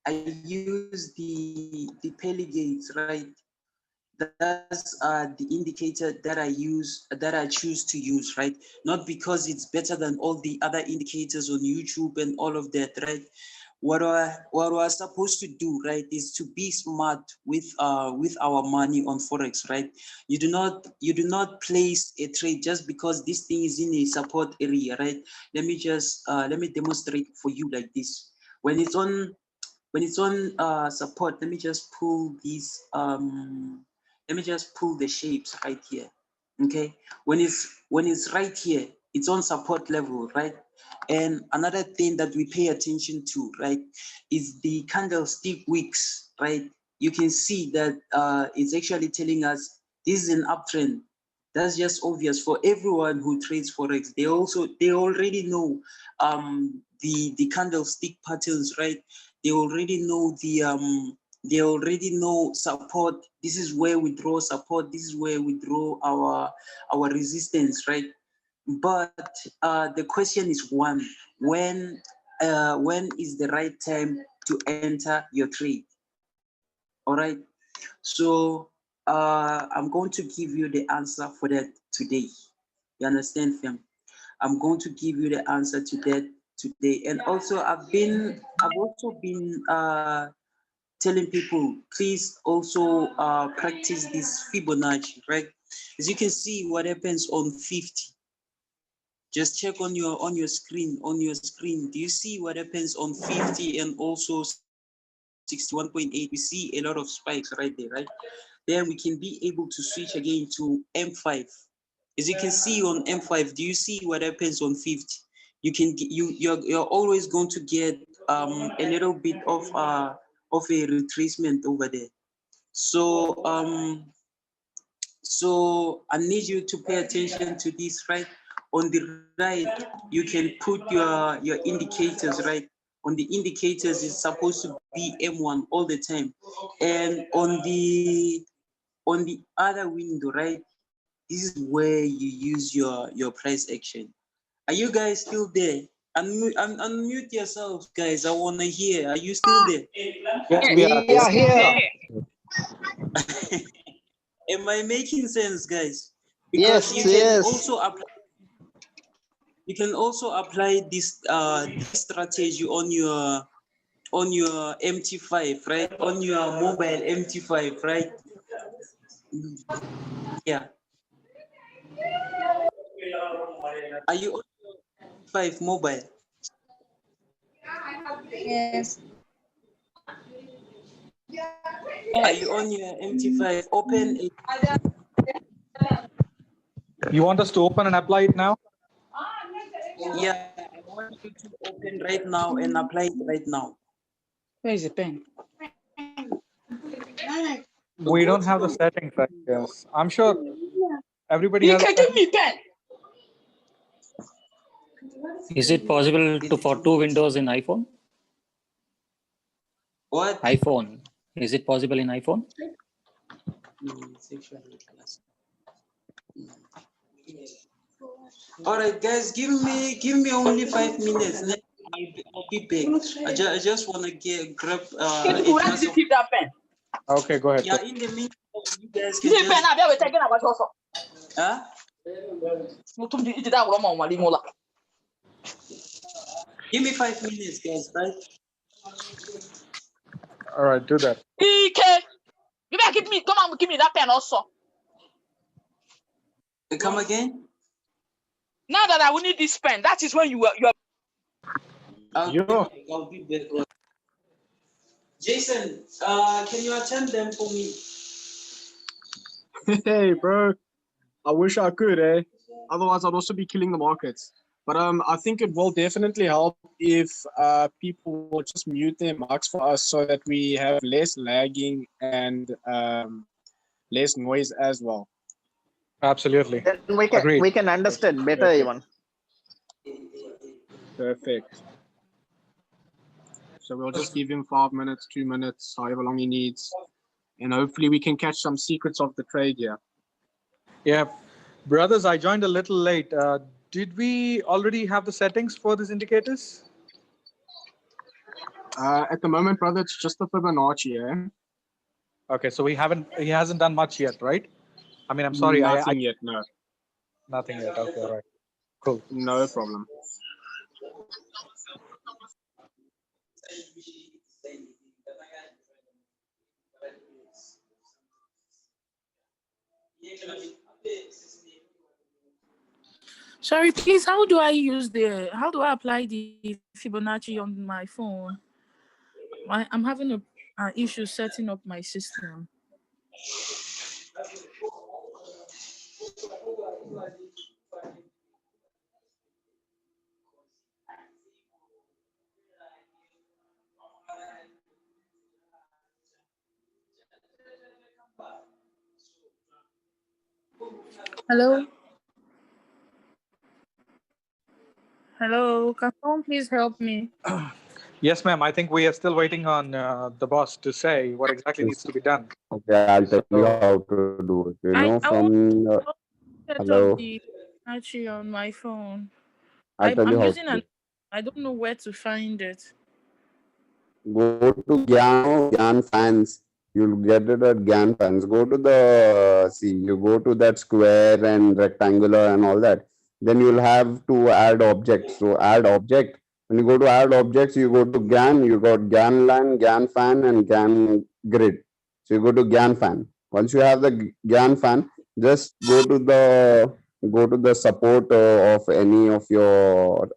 use the pearly gates, right? That's the indicator that I choose to use, right? Not because it's better than all the other indicators on YouTube and all of that, right? What we're supposed to do, right, is to be smart with our money on Forex, right? You do not place a trade just because this thing is in a support area, right? Let me demonstrate for you like this. When it's on support, let me just pull these let me just pull the shapes right here. Okay, when it's right here, it's on support level, right? And another thing that we pay attention to, right, is the candlestick wicks, right? You can see that it's actually telling us this is an uptrend. That's just obvious for everyone who trades Forex. They already know the candlestick patterns, right? They already know they already know support. This is where we draw support. This is where we draw our resistance, right? But the question is when is the right time to enter your trade? All right. So I'm going to give you the answer for that today. You understand, fam? I'm going to give you the answer to that today. And also I've also been telling people, please also practice this Fibonacci, right? As you can see what happens on 50. Just check on your screen. Do you see what happens on 50 and also 61.8? We see a lot of spikes right there, right? Then we can be able to switch again to M5. As you can see on M5, do you see what happens on 50? You're always going to get a little bit of a retracement over there. So so I need you to pay attention to this, right? On the right, you can put your indicators, right? On the indicators, it's supposed to be M1 all the time. And on the other window, right? This is where you use your price action. Are you guys still there? Unmute yourselves, guys. I wanna hear. Are you still there? Yes, we are here. Am I making sense, guys? Because you can also apply this strategy on your MT5, right? On your mobile MT5, right? Yeah. Are you on your 5 mobile? Yes. Are you on your MT5? Open it. You want us to open and apply it now? Yeah, I want you to open right now and apply it right now. Where is the pen? We don't have the settings, I guess. I'm sure everybody has. You can give me pen. Is it possible for 2 windows in iPhone? What? iPhone. Is it possible in iPhone? All right, guys, give me only 5 minutes. I'll be back. I just want to grab Where did you keep that pen? Okay, go ahead. Yeah, in the meantime, you guys can This pen just... I've taken about also. Huh? Give me 5 minutes, guys, right? All right, do that. EK, you better give me that pen also. Come again? Now that I will need this pen, that is when you are. I'll be back. Jason, can you attend them for me? Hey, bro. I wish I could, eh? Otherwise, I'd also be killing the markets. But I think it will definitely help if people will just mute their mics for us so that we have less lagging and less noise as well. Absolutely. Then we can understand better even. Perfect. So we'll just give him 5 minutes, 2 minutes, however long he needs. And hopefully we can catch some secrets of the trade here. Yeah. Brothers, I joined a little late. Did we already have the settings for these indicators? At the moment, brother, it's just the Fibonacci, eh? Okay, so he hasn't done much yet, right? I mean, I'm sorry, Nothing yet, no. nothing yet. Okay, all right, cool. No problem. Sorry, please, how do I apply the Fibonacci on my phone? I'm having an issue setting up my system. Hello? Hello, can someone please help me? Yes, ma'am. I think we are still waiting on the boss to say what exactly needs to be done. Okay, I'll tell you how to do it. You know, I want from to set hello, up the Fibonacci on my phone. I'll tell you I'm how using to do I don't know where to find it. it. Go to Gyan fans. You'll get it at Gyan fans. Go to you go to that square and rectangular and all that. Then you'll have to add objects. So add object. When you go to add objects, you go to Gyan. You got Gyan line, Gyan fan, and Gyan grid. So you go to Gyan fan. Once you have the Gyan fan, just go to the support of any of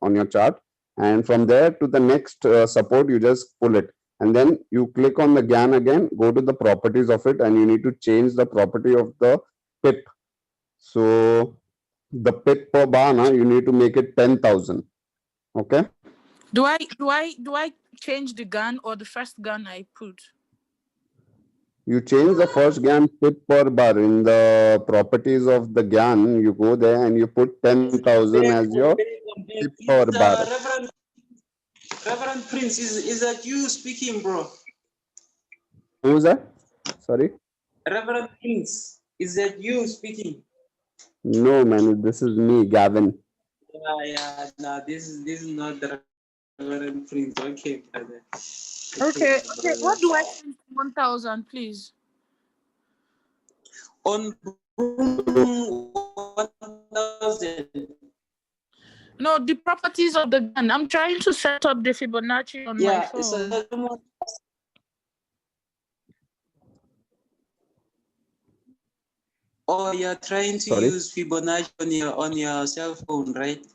on your chart, and from there to the next support you just pull it, and then you click on the GAN again, go to the properties of it, and you need to change the property of the pip. So the pip per bar now, you need to make it 10,000. Okay, Do I change the gun or the first gun I put? you change the first GAN pip per bar. In the properties of the GAN, you go there and you put 10,000 as your pip per bar. Reverend Prince, is that you speaking, bro? Who's that? Sorry? Reverend Prince, is that you speaking? No, man, this is me, Gavin. Yeah, no, this is not the Reverend Prince. Okay, brother. Okay. What do I change to 1,000, please? On 1,000. No, the properties of the gun. I'm trying to set up the Fibonacci on my phone. So oh, you're trying to use Fibonacci on your cell phone, right?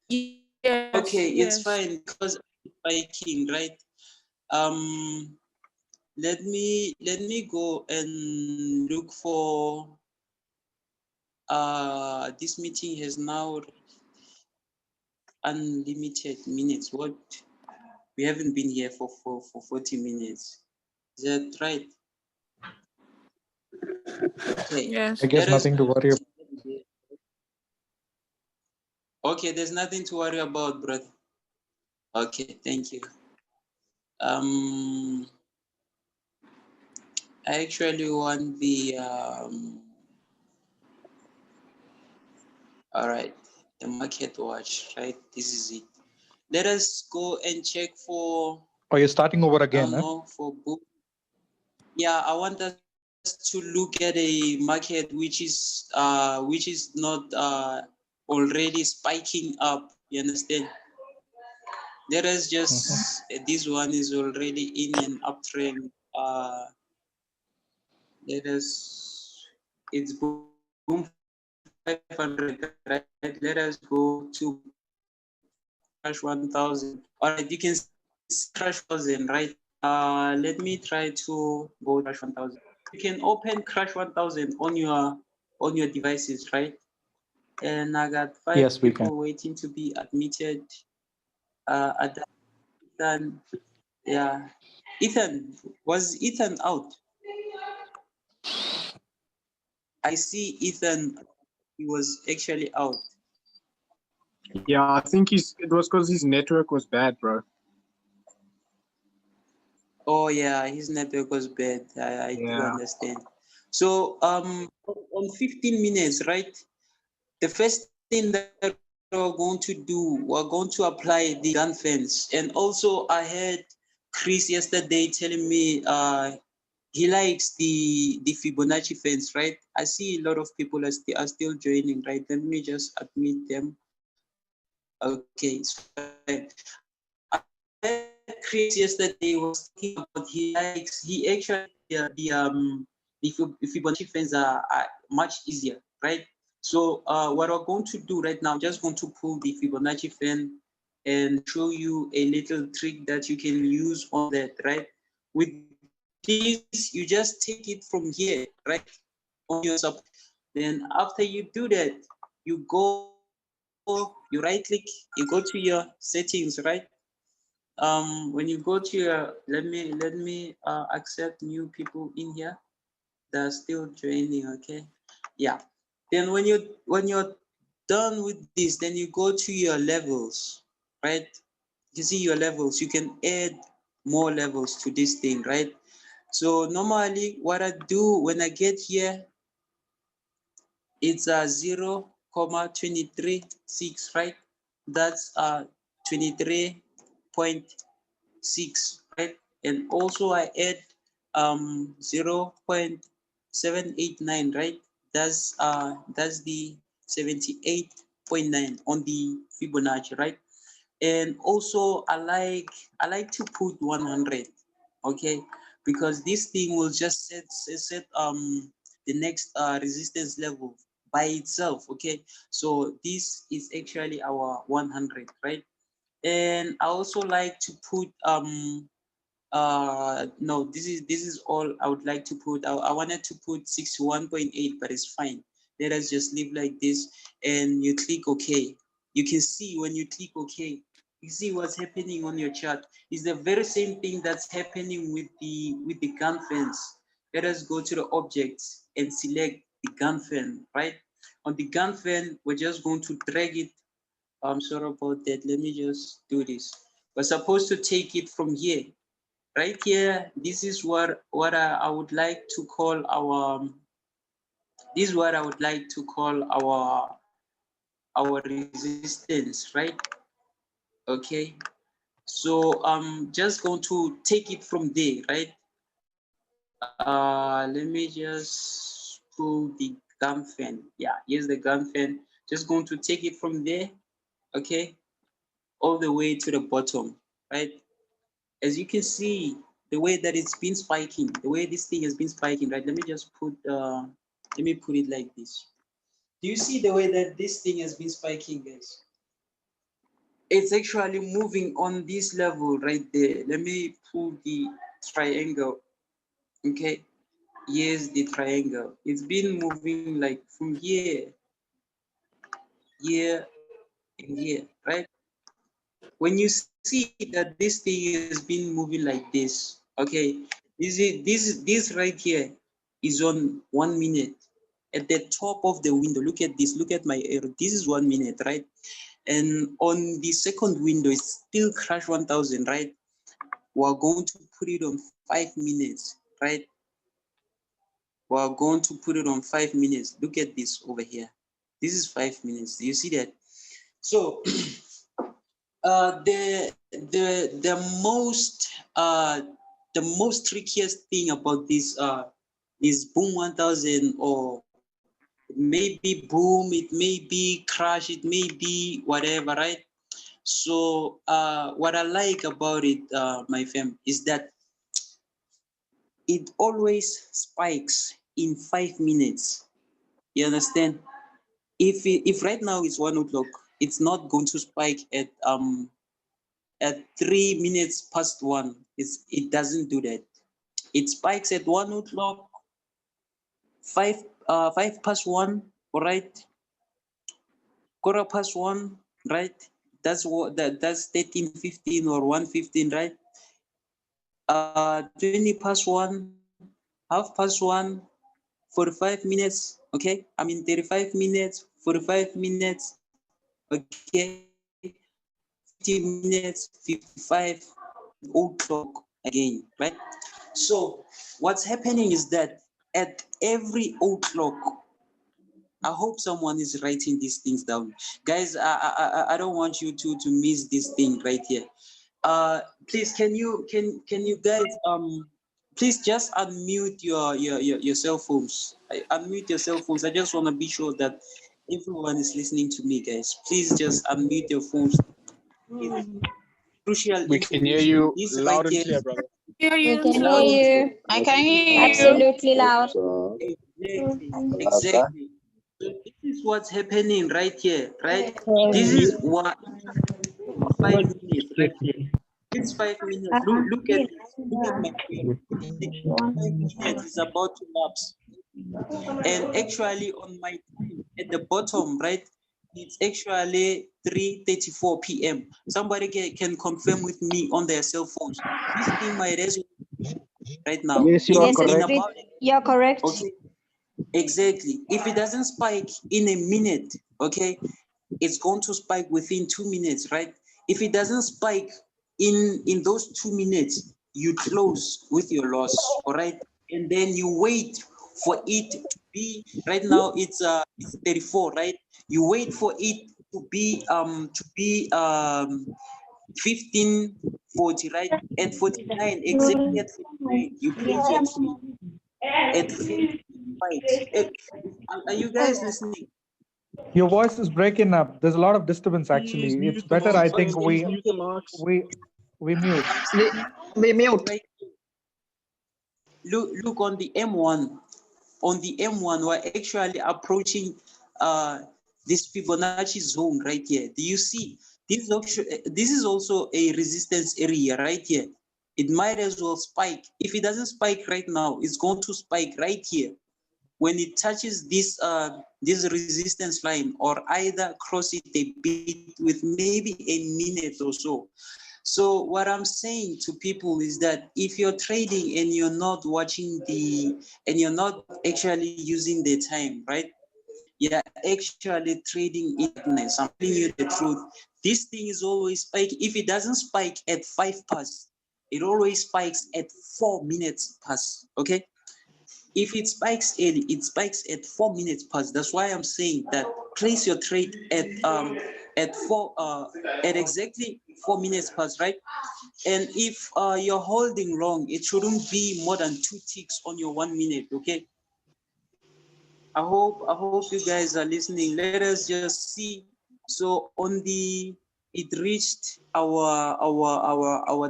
Yes. Okay, it's fine because it's spiking, right? Let me go and look for this meeting has now unlimited minutes. What, we haven't been here for 40 minutes. Is that right? Okay. Yes. I guess nothing to worry about. Okay, there's nothing to worry about, brother. Okay, thank you. I actually want the all right, the market watch, right? This is it. Let us go and check for. Oh, you're starting over again, huh? For book. Yeah, I want us to look at a market which is not already spiking up. You understand? Let us just this one is already in an uptrend. Let us, it's boom 500, right? Let us go to crash 1,000. All right, you can see crash 1,000, right? Let me try to go crash 1,000. You can open crash 1,000 on your devices, right? And I got 5 people waiting to be admitted. At that time, yeah. Ethan, was Ethan out? I see Ethan, he was actually out. Yeah, I think it was because his network was bad, bro. Oh yeah, his network was bad. I do understand. So on 15 minutes, right? The first thing that we're going to do, we're going to apply the gun fence. And also I had Chris yesterday telling me he likes the Fibonacci fence, right? I see a lot of people are still joining, right? Let me just admit them. Okay, it's fine. Chris yesterday was talking about he actually the Fibonacci fence are much easier, right? So what we're going to do right now, I'm just going to pull the Fibonacci fence and show you a little trick that you can use on that, right? With this, you just take it from here, right? On your sub. Then after you do that, you go, you right click, you go to your settings, right? When you go to your, let me accept new people in here that are still joining, okay? Yeah. Then when you're done with this, then you go to your levels, right? You see your levels, you can add more levels to this thing, right? So normally what I do when I get here, it's a 0,236, right? That's 23.6, right? And also I add 0.789, right? That's the 78.9 on the Fibonacci, right? And also I like to put 100, okay, because this thing will just set the next resistance level by itself, okay. So this is actually our 100, right? And I also like to put no, this is all I would like to put. I wanted to put 61.8, but it's fine. Let us just leave like this, and you click OK. You can see when you click OK, you see what's happening on your chart. It's the very same thing that's happening with the gun fence. Let us go to the objects and select the gun fan, right? On the gun fan, we're just going to drag it. I'm sorry about that. Let me just do this. We're supposed to take it from here. Right here, this is what I would like to call our this is what I would like to call our resistance, right? Okay, so I'm just going to take it from there, right? Let me just pull the gun fan. Yeah, here's the gun fan. Just going to take it from there, okay, all the way to the bottom, right? As you can see, the way that it's been spiking, the way this thing has been spiking, right? Let me just put it like this. Do you see the way that this thing has been spiking, guys? It's actually moving on this level right there. Let me pull the triangle. Okay, here's the triangle. It's been moving like from here, here, and here, right? When you see that this thing has been moving like this, okay, this right here is on 1 minute. At the top of the window, look at this, look at my arrow. This is 1 minute, right? And on the second window, it's still crash 1000, right? We're going to put it on 5 minutes, right? We're going to put it on 5 minutes. Look at this over here. This is 5 minutes. Do you see that? So the most trickiest thing about this is boom 1000, or it may be boom, it may be crash, it may be whatever, right? So what I like about it, my fam, is that it always spikes in 5 minutes. You understand? If right now it's 1 o'clock, it's not going to spike at 3 minutes past 1. It doesn't do that. It spikes at 1 o'clock, 5 past 1, all right, 1/4 past 1, right? That's 13:15 or 1:15, right? 20 past 1, 1/2 past 1, 45 minutes, okay? I mean 35 minutes, 45 minutes, okay? 50 minutes, 55, o'clock again, right? So what's happening is that at every o'clock, I hope someone is writing these things down. Guys, I don't want you to miss this thing right here. Please, can you guys please just unmute your cell phones. Unmute your cell phones. I just want to be sure that everyone is listening to me, guys. Please just unmute your phones. Crucial We can hear information. you This loud right and here. clear, brother. Hear We you. can hear you. I can hear you. Absolutely loud. Exactly. So this is what's happening right here, right? This is what 5 minutes, right here. It's 5 minutes. Look at this. Look at my screen. 5 minutes is about to lapse. And actually on my time at the bottom, right, it's actually 3:34 p.m. Somebody can confirm with me on their cell phones. This thing might as well right now. Yes, you are Yes, correct. you're correct. Okay, exactly. If it doesn't spike in a minute, okay, it's going to spike within 2 minutes, right? If it doesn't spike in those 2 minutes, you close with your loss, all right? And then you wait for it to be, right now it's 34, right? You wait for it to be 1540, right? At 49, exactly at 49, you place your trade at 55. Are you guys listening? Your voice is breaking up. There's a lot of disturbance Please actually. mute It's the better, I marks, think, man. Please mute the marks. we mute. We mute. Look on the M1. On the M1, we're actually approaching this Fibonacci zone right here. Do you see? This is also a resistance area right here. It might as well spike. If it doesn't spike right now, it's going to spike right here. When it touches this this resistance line, or either cross it a bit with maybe a minute or so. So what I'm saying to people is that if you're trading and you're not watching and you're not actually using the time, right? You're actually trading in darkness. I'm telling you the truth. This thing is always spiking. If it doesn't spike at 5 past, it always spikes at 4 minutes past. Okay. If it spikes early, it spikes at 4 minutes past. That's why I'm saying that place your trade at exactly 4 minutes past, right? And if you're holding long, it shouldn't be more than 2 ticks on your 1 minute. Okay. I hope you guys are listening. Let us just see. So it reached our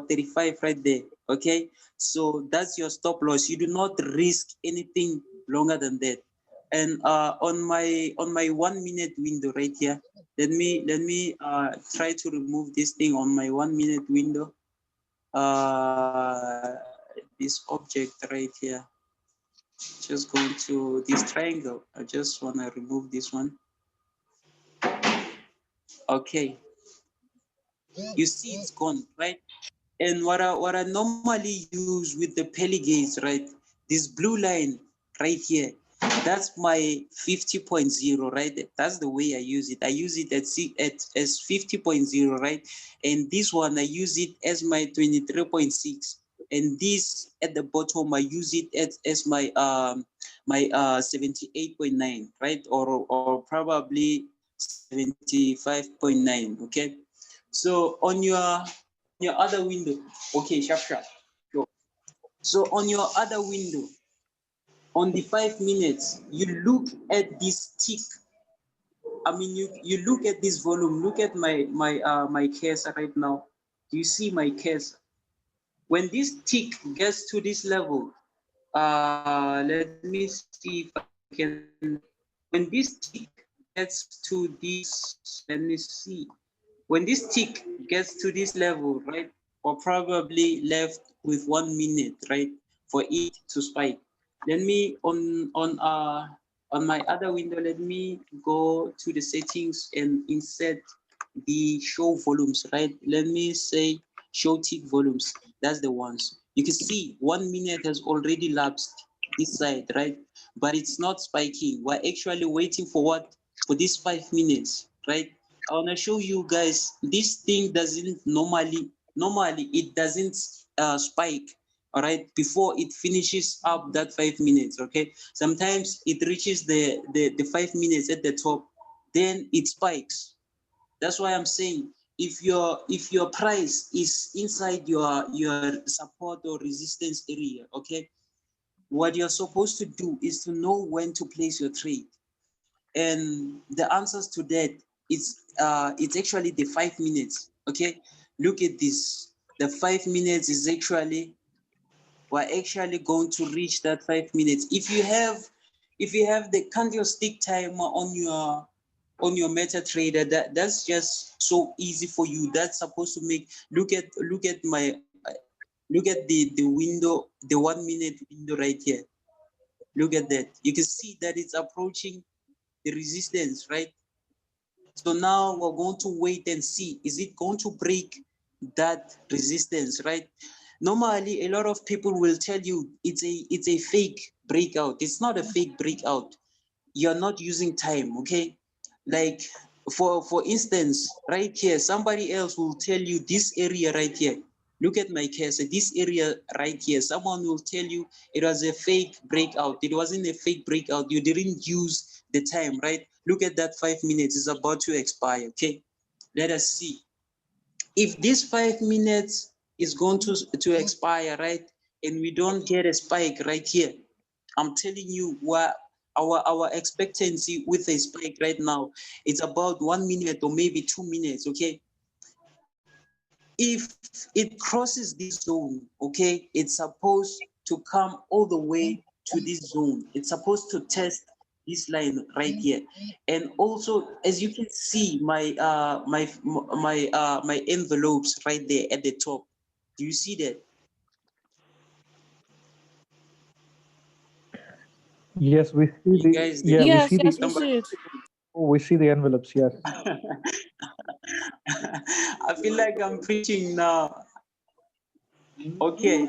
35 right there. Okay, so that's your stop loss. You do not risk anything longer than that. And on my 1 minute window right here, let me try to remove this thing on my 1 minute window. This object right here. Just go to this triangle. I just want to remove this one. Okay. You see it's gone, right? And what I normally use with the Peli gates, right? This blue line right here, that's my 50.0, right? That's the way I use it. I use it as 50.0, right? And this one, I use it as my 23.6. And this at the bottom, I use it as my 78.9, right? Or probably 75.9, okay? So on your other window, okay, sharp. Sure. So on your other window, on the 5 minutes, you look at this tick. I mean, you look at this volume. Look at my cursor right now. Do you see my cursor? When this tick gets to this level, let me see if I can. When this tick gets to this, let me see. When this tick gets to this level, right, we're probably left with 1 minute, right, for it to spike. Let me on my other window, let me go to the settings and insert the show volumes, right? Let me say show tick volumes. That's the ones. You can see 1 minute has already lapsed this side, right? But it's not spiking. We're actually waiting for what? For these 5 minutes, right? I want to show you guys, this thing doesn't normally it doesn't spike, all right, before it finishes up that 5 minutes, okay? Sometimes it reaches the 5 minutes at the top, then it spikes. That's why I'm saying if your price is inside your support or resistance area, okay, what you're supposed to do is to know when to place your trade. And the answers to that is it's actually the 5 minutes. Okay, look at this. The 5 minutes is actually, we're actually going to reach that 5 minutes. If you have the candlestick timer on your MetaTrader, that's just so easy for you. That's supposed to make, look at my look at the window, the 1 minute window right here. Look at that. You can see that it's approaching the resistance, right? So now we're going to wait and see, is it going to break that resistance, right? Normally, a lot of people will tell you it's a fake breakout. It's not a fake breakout. You're not using time, okay? Like for instance, right here, somebody else will tell you this area right here. Look at my cursor, this area right here. Someone will tell you it was a fake breakout. It wasn't a fake breakout. You didn't use the time, right? Look at that 5 minutes. It's about to expire, okay? Let us see. If this 5 minutes is going to expire, right? And we don't get a spike right here, I'm telling you what our expectancy with a spike right now, it's about 1 minute or maybe 2 minutes, okay? If it crosses this zone, okay, it's supposed to come all the way to this zone. It's supposed to test this line right here. And also, as you can see, my my envelopes right there at the top. Do you see that? Yes, we see You the, guys, yeah, we Yes, see the, yes, we see it. oh, we see the envelopes, yes. I feel like I'm preaching now. Okay,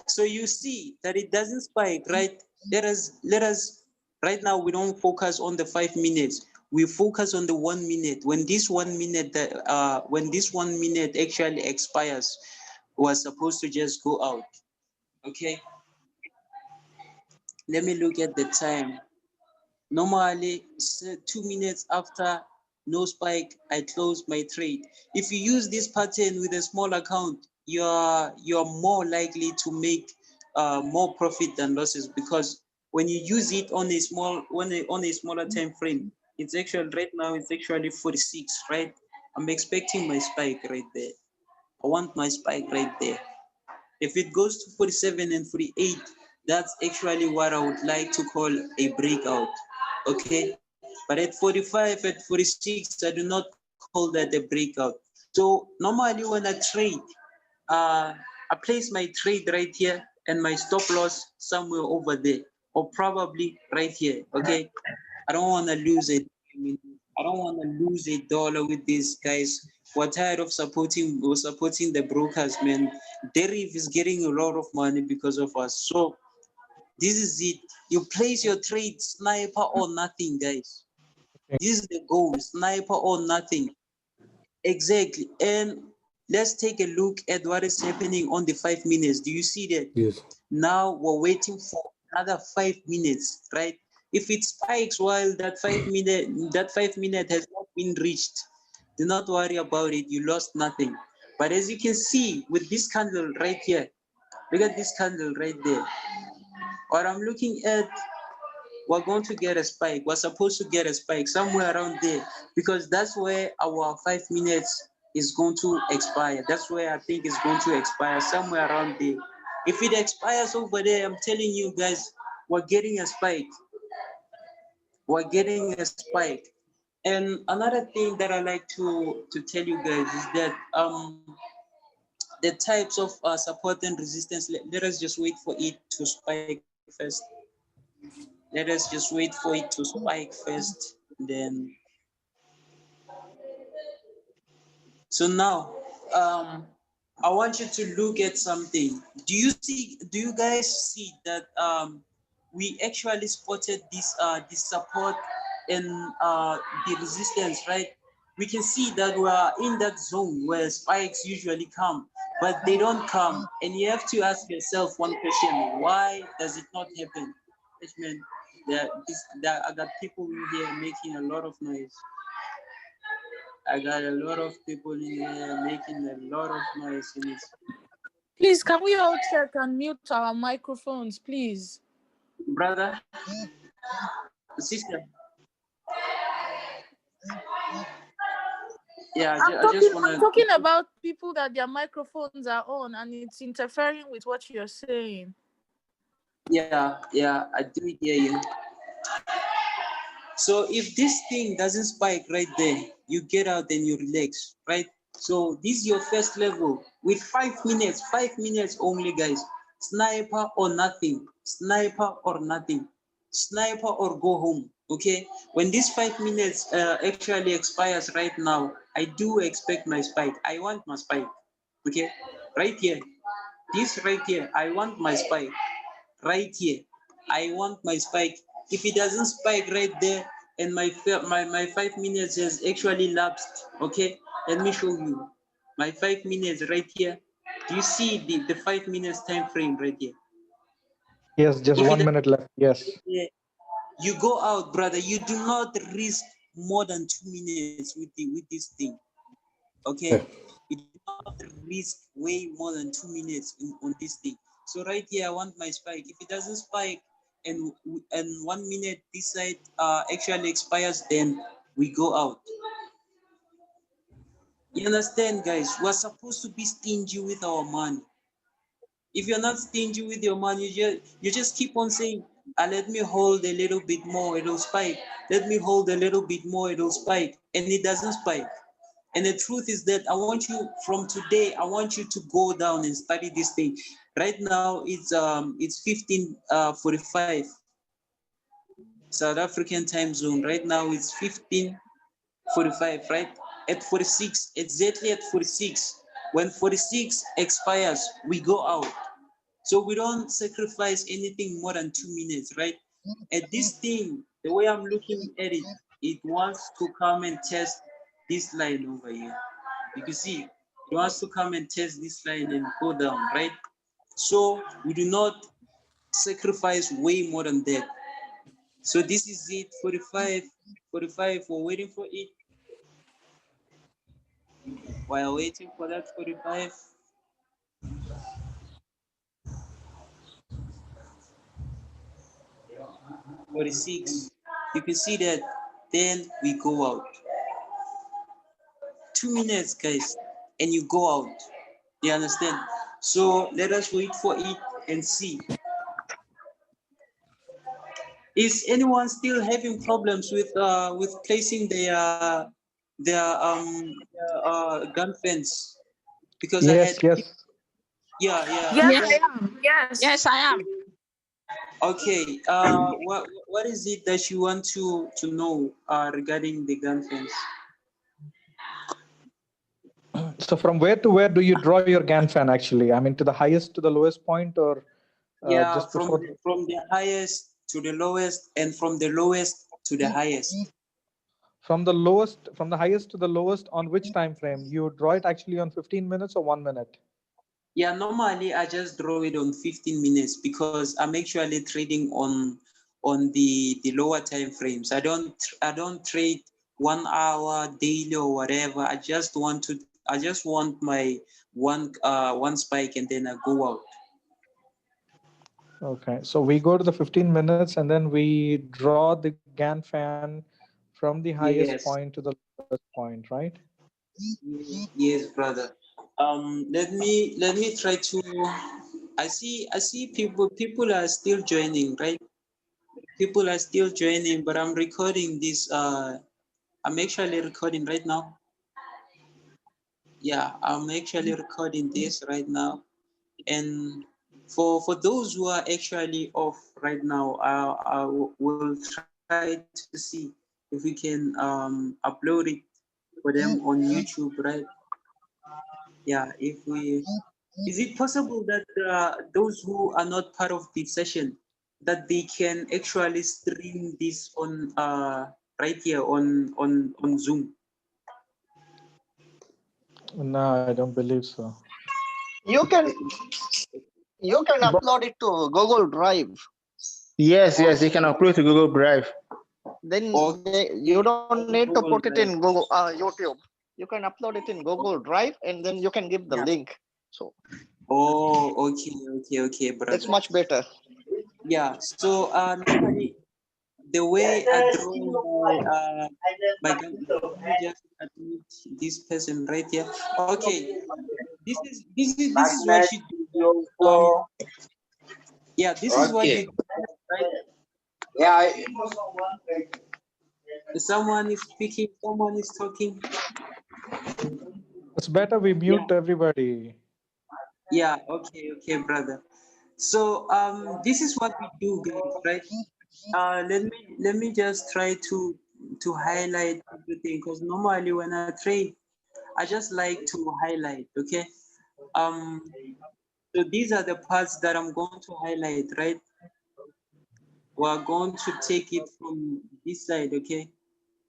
so you see that it doesn't spike, right? Let us right now, we don't focus on the 5 minutes. We focus on the 1 minute. When this 1 minute actually expires, we're supposed to just go out. Okay. Let me look at the time. Normally, 2 minutes after no spike, I close my trade. If you use this pattern with a small account, you're more likely to make more profit than losses, because when you use it on a smaller time frame, it's actually right now it's actually 46, right? I'm expecting my spike right there. I want my spike right there. If it goes to 47 and 48, that's actually what I would like to call a breakout. Okay, but at 45, at 46, I do not call that a breakout. So normally when I trade, I place my trade right here and my stop loss somewhere over there, or probably right here. Okay, I don't want to lose it. I don't want to lose $1 with these guys. We're tired of supporting the brokers, man. Deriv is getting a lot of money because of us. So this is it. You place your trade, sniper or nothing, guys. This is the goal, sniper or nothing. Exactly. And let's take a look at what is happening on the 5 minutes. Do you see that? Yes. Now we're waiting for another 5 minutes, right? If it spikes while that 5 minute has not been reached, do not worry about it. You lost nothing. But as you can see with this candle right here, look at this candle right there. What I'm looking at, we're going to get a spike. We're supposed to get a spike somewhere around there, because that's where our 5 minutes is going to expire. That's where I think it's going to expire, somewhere around there. If it expires over there, I'm telling you guys, we're getting a spike. We're getting a spike. And another thing that I like to tell you guys is that the types of support and resistance, let us just wait for it to spike first. Let us just wait for it to spike first, then. So now, I want you to look at something. Do you guys see that we actually spotted this support and the resistance, right? We can see that we are in that zone where spikes usually come, but they don't come. And you have to ask yourself one question: why does it not happen? Man, there are other people in here making a lot of noise. I got a lot of people in there making a lot of noise in it. Please, can we all check and mute our microphones, please? Brother, sister. Yeah, I just want I'm talking about people that their microphones are on and it's interfering with what you're saying. Yeah, I do hear you. So if this thing doesn't spike right there, you get out and you relax, right? So this is your first level with 5 minutes, 5 minutes only, guys. Sniper or nothing, sniper or nothing, sniper or go home, okay? When this 5 minutes actually expires right now, I do expect my spike. I want my spike, okay? Right here, this right here, I want my spike. Right here, I want my spike. If it doesn't spike right there and my 5 minutes has actually lapsed, okay, let me show you my 5 minutes right here. Do you see the 5 minutes time frame right here? Yes, just If 1 minute left. Yes. You go out, brother. You do not risk more than 2 minutes with this thing, okay? You do not risk way more than 2 minutes on this thing. So right here, I want my spike. If it doesn't spike and 1 minute this side actually expires, then we go out. You understand, guys? We're supposed to be stingy with our money. If you're not stingy with your money, you just keep on saying, let me hold a little bit more, it'll spike. Let me hold a little bit more, it'll spike. And it doesn't spike. And the truth is that I want you from today, I want you to go down and study this thing. Right now it's 15:45 South African time zone. Right now it's 15:45, right? At 46, exactly at 46. When 46 expires, we go out. So we don't sacrifice anything more than 2 minutes, right? At this thing, the way I'm looking at it, it wants to come and test this line over here. You can see, it wants to come and test this line and go down, right? So we do not sacrifice way more than that. So this is it, 45, we're waiting for it. While waiting for that 45, 46, you can see that, then we go out. 2 minutes, guys, and you go out. You understand? So let us wait for it and see. Is anyone still having problems with placing their gun fence? Because Yes, I had yes. yeah. Yes, I am. Yes, I am. Okay. What is it that you want to know regarding the gun fence? So from where to where do you draw your GAN fan actually? I mean, to the highest to the lowest point, or just from before? from the highest to the lowest, and from the lowest to the highest. From the highest to the lowest on which time frame? You draw it actually on 15 minutes or 1 minute? Yeah, normally I just draw it on 15 minutes because I'm actually trading on the lower time frames. I don't trade 1 hour daily or whatever. I just want my one spike and then I go out. Okay, so we go to the 15 minutes and then we draw the GAN fan from the highest Yes. point to the lowest point, right? Yes, brother. Let me try to. I see people are still joining, right? People are still joining, but I'm recording this. I'm actually recording right now. Yeah, I'm actually recording this right now. And for those who are actually off right now, I will try to see if we can upload it for them on YouTube, right? Yeah, is it possible that those who are not part of the session, that they can actually stream this on right here on Zoom? No, I don't believe so. You can upload it to Google Drive. Yes, you can upload to Google Drive. Then Okay. you don't need to put it in Google YouTube. you can upload it in Google Drive and then you can give the Yeah. link. So Oh, okay, brother. it's much better. Yeah. So normally the way I draw my let me just admit this person right here. Okay, this is what you do. Yeah, this is what you do, right? Yeah. Someone is speaking, someone is talking. It's better we mute everybody. Yeah, okay, brother. So this is what we do, guys, right? Let me just try to highlight everything, because normally when I trade, I just like to highlight. Okay. So these are the parts that I'm going to highlight, right? We're going to take it from this side. Okay.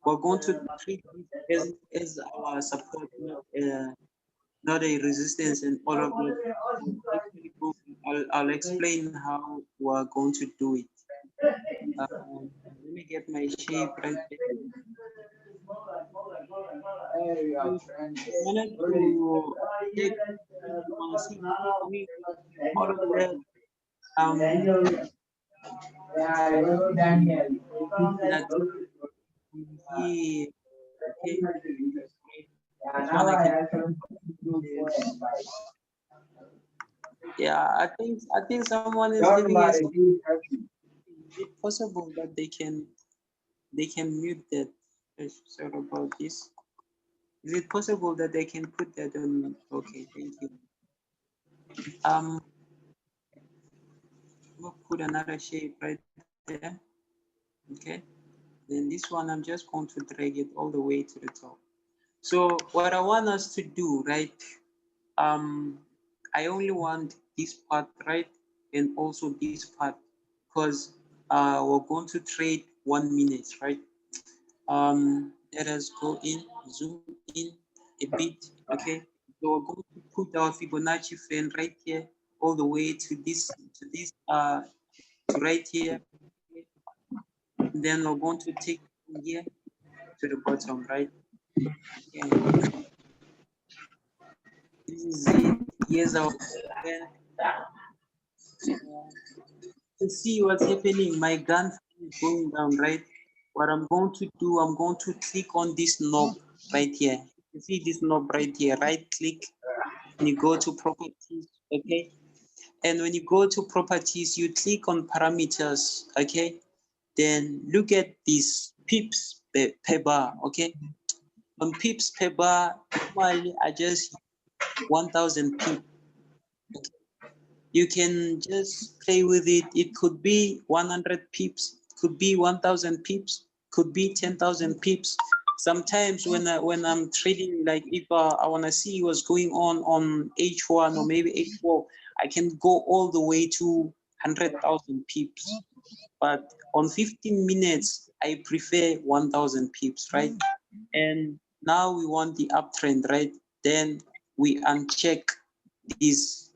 We're going to treat this as our support, not a resistance and all of that. I'll explain how we're going to do it. Let me get my shape right there. I wanted to check if you want to see me, all of that. That he, okay. This one I can. Yeah, I think someone is giving us. Is it possible that they can mute that? Sorry about this. Is it possible that they can put that on? Okay, thank you. We'll put another shape right there. Okay. Then this one, I'm just going to drag it all the way to the top. So what I want us to do, right? I only want this part, right? And also this part, because we're going to trade 1 minute, right? Let us go in, zoom in a bit, okay? So we're going to put our Fibonacci fan right here, all the way to this, to right here. And then we're going to take from here to the bottom, right? Okay. This is it. Here's our fan. To see what's happening, my gun is going down, right? What I'm going to do, I'm going to click on this knob right here. You see this knob right here, right click, and you go to properties, okay? And when you go to properties, you click on parameters, okay? Then look at these pips per bar, okay? On pips per bar, normally I just 1000 pips. Okay. You can just play with it. It could be 100 pips, could be 1000 pips, could be 10,000 pips. Sometimes when I'm trading, like if I want to see what's going on H1 or maybe H4, I can go all the way to 100,000 pips. But on 15 minutes, I prefer 1000 pips, right? And now we want the uptrend, right? Then we uncheck this.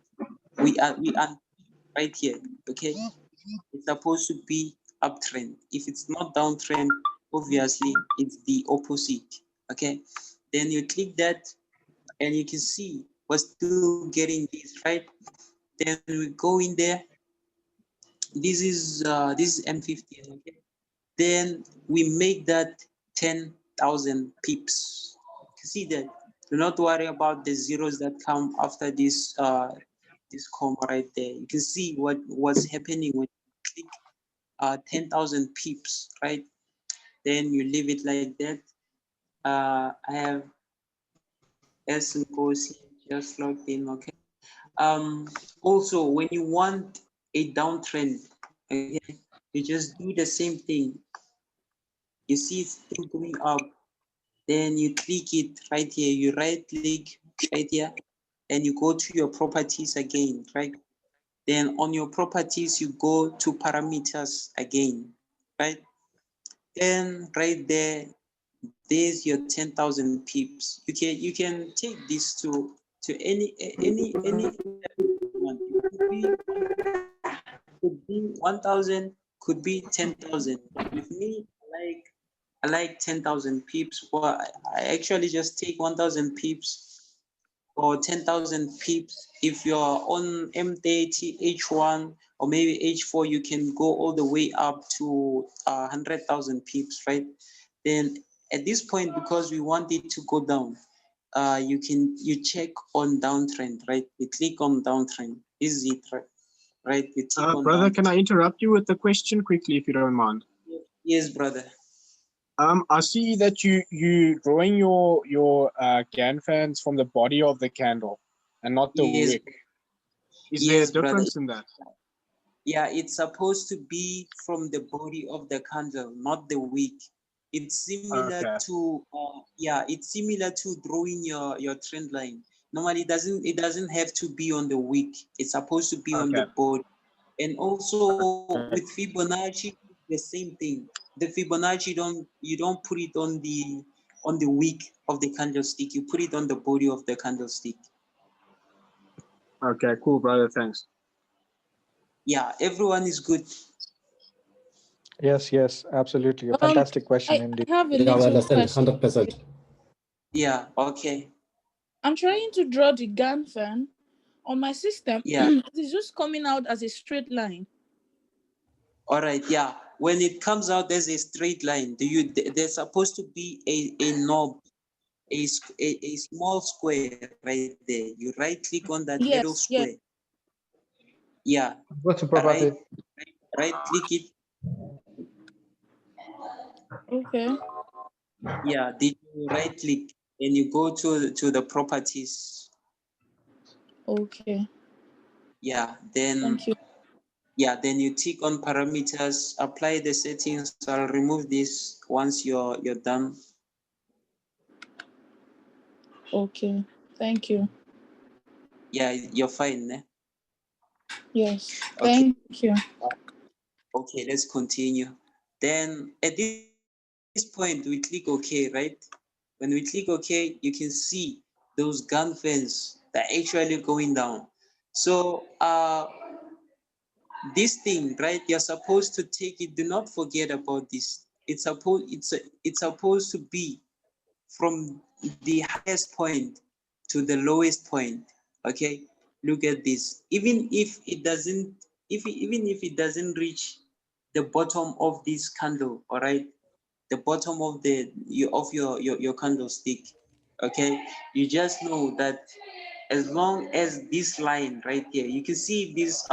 We right here, okay? It's supposed to be uptrend. If it's not downtrend, obviously it's the opposite, okay? Then you click that and you can see we're still getting this, right? Then we go in there. This is M15, okay? Then we make that 10,000 pips. You see that? Do not worry about the zeros that come after this this comma right there. You can see what's happening when you click 10,000 pips, right? Then you leave it like that. I have S and goes just logged in, okay? Also, when you want a downtrend, okay, you just do the same thing. You see it's still going up. Then you click it right here. You right click right here, and you go to your properties again, right? Then on your properties, you go to parameters again, right? Then right there, there's your 10,000 pips. You can take this to any one. Could be 1,000, could be 10,000. With me, like I like 10,000 pips. Well, I actually just take 1,000 pips or 10,000 pips. If you're on M30, H1, or maybe H4, you can go all the way up to 100,000 pips, right? Then at this point, because we want it to go down, you check on downtrend, right? You click on downtrend. This is it, right? Right? You click on Brother, downtrend. can I interrupt you with a question quickly, if you don't mind? Yes, brother. I see that you drawing your GAN fans from the body of the candle and not the Yes. wick. Is Yes, there a brother. difference in that? Yeah, it's supposed to be from the body of the candle, not the wick. It's similar Okay. to it's similar to drawing your trend line. Normally, it doesn't have to be on the wick. It's supposed to be on the body. And also with Fibonacci, the same thing. The Fibonacci you don't put it on the wick of the candlestick. You put it on the body of the candlestick. Okay, cool, brother. Thanks. Yeah, everyone is good. Yes, absolutely. A fantastic question I indeed. have a little question. 100%. Yeah, okay. I'm trying to draw the GAN fan on my system. Yeah. It's just coming out as a straight line. All right, yeah. When it comes out as a straight line, there's supposed to be a knob, a small square right there. You right click on that little square. Yeah. What's the property? Right click it. Okay. Yeah, did you right click and you go to the properties? Okay. Yeah, then Thank you. Yeah, then you tick on parameters, apply the settings. I'll remove this once you're done. Okay. Thank you. Yeah, you're fine. Eh? Yes. Okay. Thank you. Okay, let's continue. Then at this point, we click OK, right? When we click OK, you can see those gun fans that are actually going down. So this thing, right? You're supposed to take it. Do not forget about this. It's supposed to be from the highest point to the lowest point. Okay, look at this. Even if it doesn't reach the bottom of this candle, all right, the bottom of your candlestick, okay, you just know that as long as this line right here, you can see this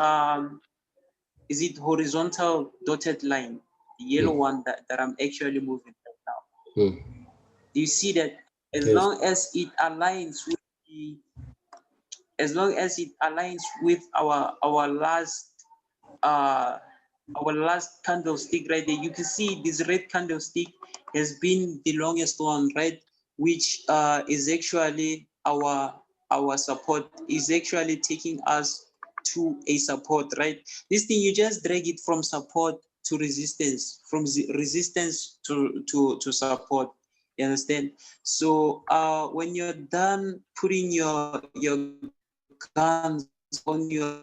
is it horizontal dotted line, the yellow one that I'm actually moving right now. Do you see that? As long as it aligns with our last candlestick right there, you can see this red candlestick has been the longest one, right? Which is actually our support, is actually taking us to a support, right? This thing, you just drag it from support to resistance, from resistance to support. You understand? So when you're done putting your guns on your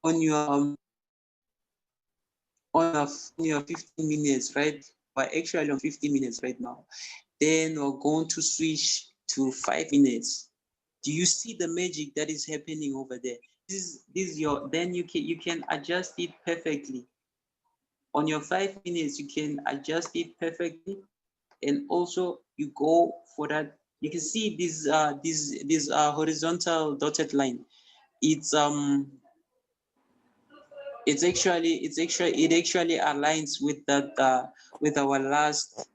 on your 15 minutes, right? We're actually on 15 minutes right now. Then we're going to switch to 5 minutes. Do you see the magic that is happening over there? This is your, then you can adjust it perfectly. On your 5 minutes, you can adjust it perfectly, and also you go for that. You can see this horizontal dotted line. It actually aligns with that with our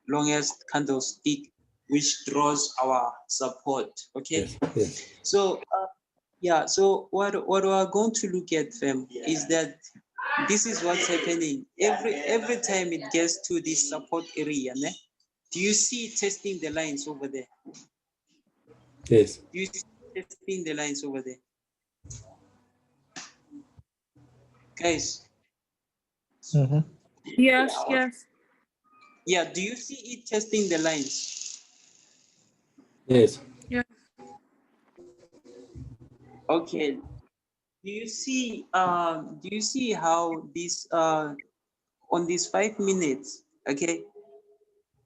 longest candlestick, which draws our support. Okay. Yes. So so what we're going to look at, fam, is that this is what's happening every time it gets to this support area. Ne? Do you see it testing the lines over there? Yes. Do you see it testing the lines over there? Guys. Yes. Yeah, do you see it testing the lines? Yes. Yeah. Okay. Do you see how this on these 5 minutes, okay?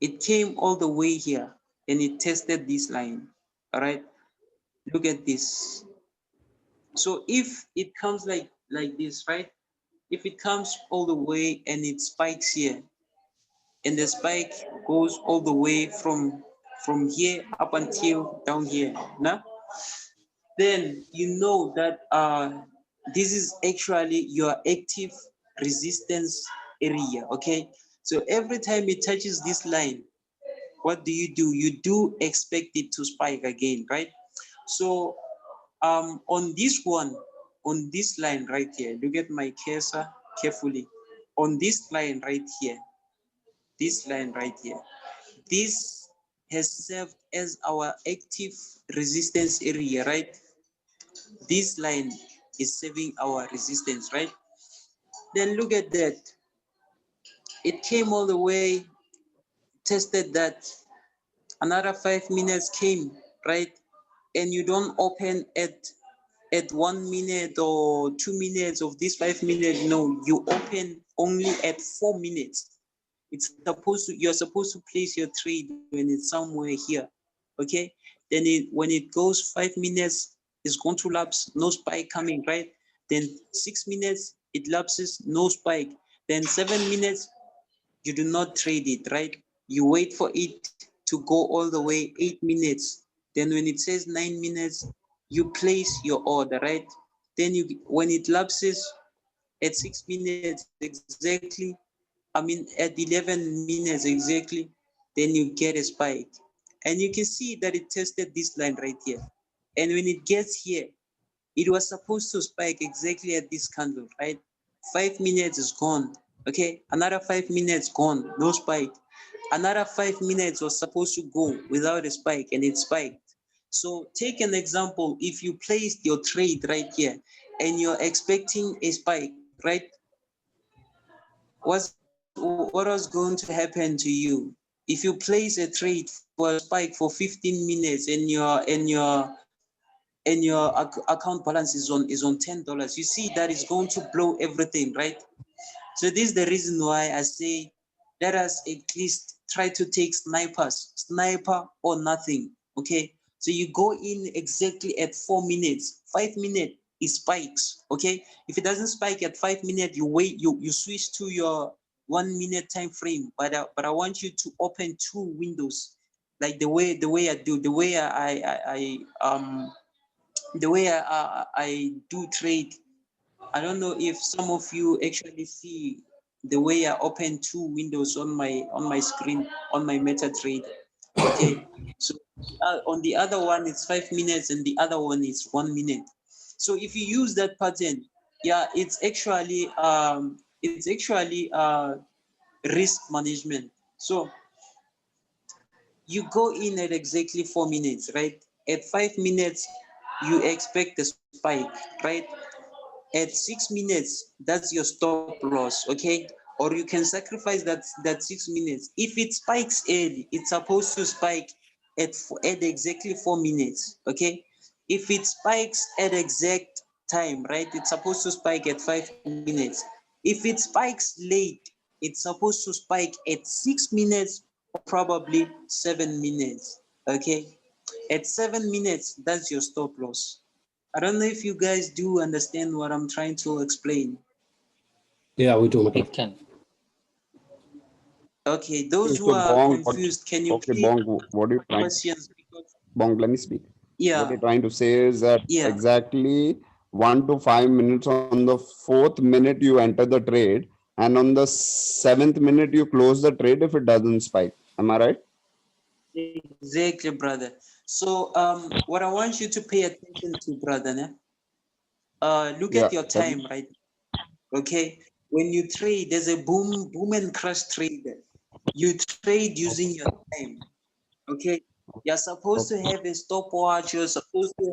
it came all the way here and it tested this line. All right, look at this. So if it comes like this, right? If it comes all the way and it spikes here, and the spike goes all the way from here up until down here, no? Then you know that this is actually your active resistance area, okay? So every time it touches this line, what do? You do expect it to spike again, right? So on this one, on this line right here, look at my cursor carefully. On this line right here, this line right here, this has served as our active resistance area, right? This line is serving our resistance, right? Then look at that. It came all the way, tested that, another 5 minutes came, right? And you don't open at 1 minute or 2 minutes of this 5 minutes. No, you open only at 4 minutes. You're supposed to place your trade when it's somewhere here, okay? Then when it goes 5 minutes, it's going to lapse, no spike coming, right? Then 6 minutes, it lapses, no spike. Then 7 minutes, you do not trade it, right? You wait for it to go all the way 8 minutes. Then when it says 9 minutes, you place your order, right? Then when it lapses at 6 minutes exactly, at 11 minutes exactly, then you get a spike. And you can see that it tested this line right here. And when it gets here, it was supposed to spike exactly at this candle, right? 5 minutes is gone, okay? Another 5 minutes gone, no spike. Another 5 minutes was supposed to go without a spike and it spiked. So take an example, if you placed your trade right here and you're expecting a spike, right? What was going to happen to you? If you place a trade for a spike for 15 minutes and your account balance is on $10, you see that is going to blow everything, right? So this is the reason why I say let us at least try to take sniper or nothing, okay? So you go in exactly at 4 minutes, 5 minutes it spikes, okay? If it doesn't spike at 5 minutes, you wait, you switch to your 1 minute time frame. But I want you to open 2 windows, like the way I do, the way I do trade. I don't know if some of you actually see the way I open 2 windows on my screen on my MetaTrader. Okay, so on the other one it's 5 minutes and the other one is 1 minute. So if you use that pattern, yeah, it's actually risk management. So you go in at exactly 4 minutes, right? At 5 minutes, you expect a spike, right? At 6 minutes, that's your stop loss, okay? Or you can sacrifice that 6 minutes. If it spikes early, it's supposed to spike at exactly 4 minutes, okay? If it spikes at exact time, right? It's supposed to spike at 5 minutes. If it spikes late, it's supposed to spike at 6 minutes or probably 7 minutes, okay? At 7 minutes, that's your stop loss. I don't know if you guys do understand what I'm trying to explain. Yeah, we do. It can. Okay, those So who are Bong, confused, can you please Bong, what are you trying? questions? Bong, let me speak. Yeah. What you're trying to say is that Yeah. exactly 1 to 5 minutes, on the 4th minute you enter the trade, and on the 7th minute you close the trade if it doesn't spike. Am I right? Exactly, brother. So what I want you to pay attention to, brother, look Yeah, at your tell me. time, right? Okay. When you trade, there's a boom and crash trader. You trade using your time. Okay. You're supposed to have a stopwatch, you're supposed to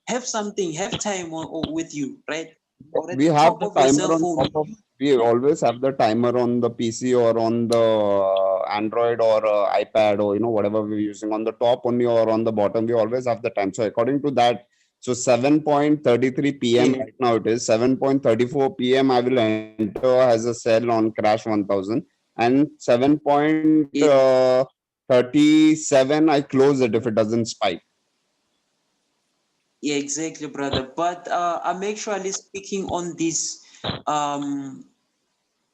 have something, have time with you, right? Or at We the have top the of your timer cell on phone. top of, we always have the timer on the PC or on the Android or iPad, or whatever we're using. On the top only or on the bottom, we always have the time. So according to that, so 7:33 p.m. Yeah. right now, it is 7:34 p.m. I will enter as a sell on crash 1000, and 7.37 I close it if it doesn't spike. Yeah, exactly, brother. But I'm actually speaking on this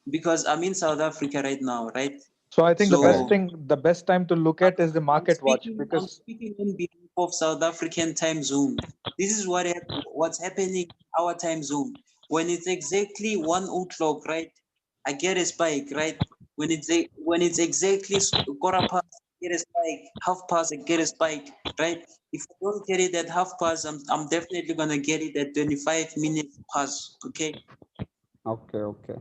because I'm in South Africa right now, right? So I think So the best time to look at is the market watch, I'm because speaking on behalf of South African time zone. This is what's happening in our time zone. When it's exactly 1 o'clock, right? I get a spike, right? When it's exactly quarter past, I get a spike. Half past, I get a spike, right? If I don't get it at half past, I'm definitely gonna get it at 25 minutes past. Okay. Okay.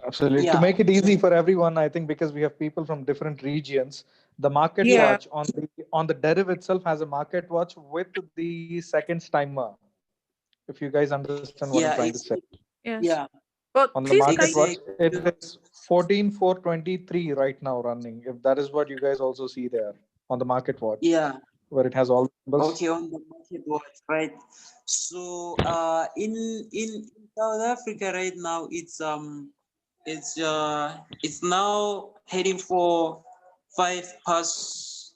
absolutely, to Yeah. make it easy for everyone, I think because we have people from different regions, the market Yeah. watch on the deriv itself has a market watch with the seconds timer. If you guys understand what I'm Yeah. trying to say. Yes. Yeah. But On the please, market watch, Exactly. it is 14,423 right now running. If that is what you guys also see there on the market watch, Yeah. where it has all the numbers. Okay, on the market watch, right? So in South Africa right now, it's now heading for 5 past.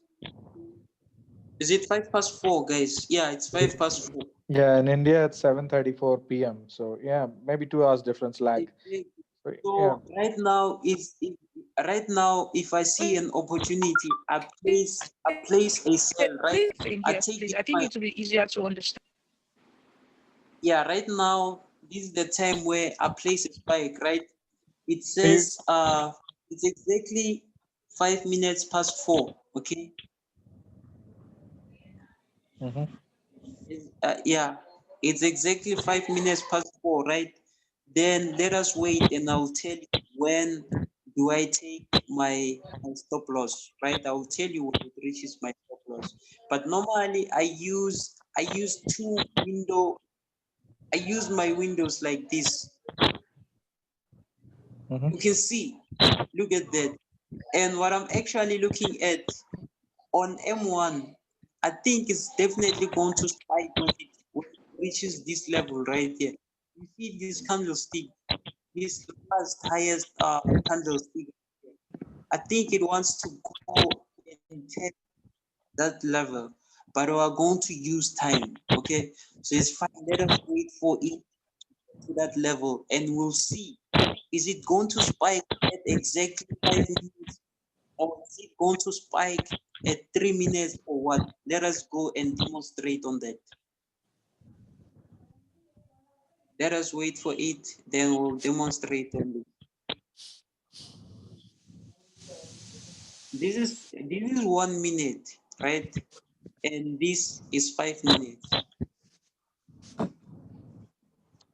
Is it 5 past 4, guys? Yeah, it's 5 past 4. Yeah, in India it's 7:34 p.m. So yeah, maybe 2 hours difference lag. So, yeah. So right now, if I see an opportunity, I place a sell, right? please, in I here, take please. it I think it will be easier to understand. Yeah, right now this is the time where I place a spike, right? It So you, says it's exactly 5 minutes past 4. Okay. Mhm. Yeah, it's exactly 5 minutes past 4, right? Then let us wait, and I'll tell you when do I take my stop loss, right? I will tell you when it reaches my stop loss. But normally I use I use my windows like this. Mhm. You can see, look at that. And what I'm actually looking at on M1, I think it's definitely going to spike when it reaches this level right here. You see this candlestick, this last highest candlestick. I think it wants to go and test that level, but we are going to use time. Okay, so it's fine. Let us wait for it to that level, and we'll see. Is it going to spike at exactly 5 minutes, or is it going to spike at 3 minutes, or what? Let us go and demonstrate on that. Let us wait for it, then we'll demonstrate on it. This is 1 minute, right? And this is 5 minutes.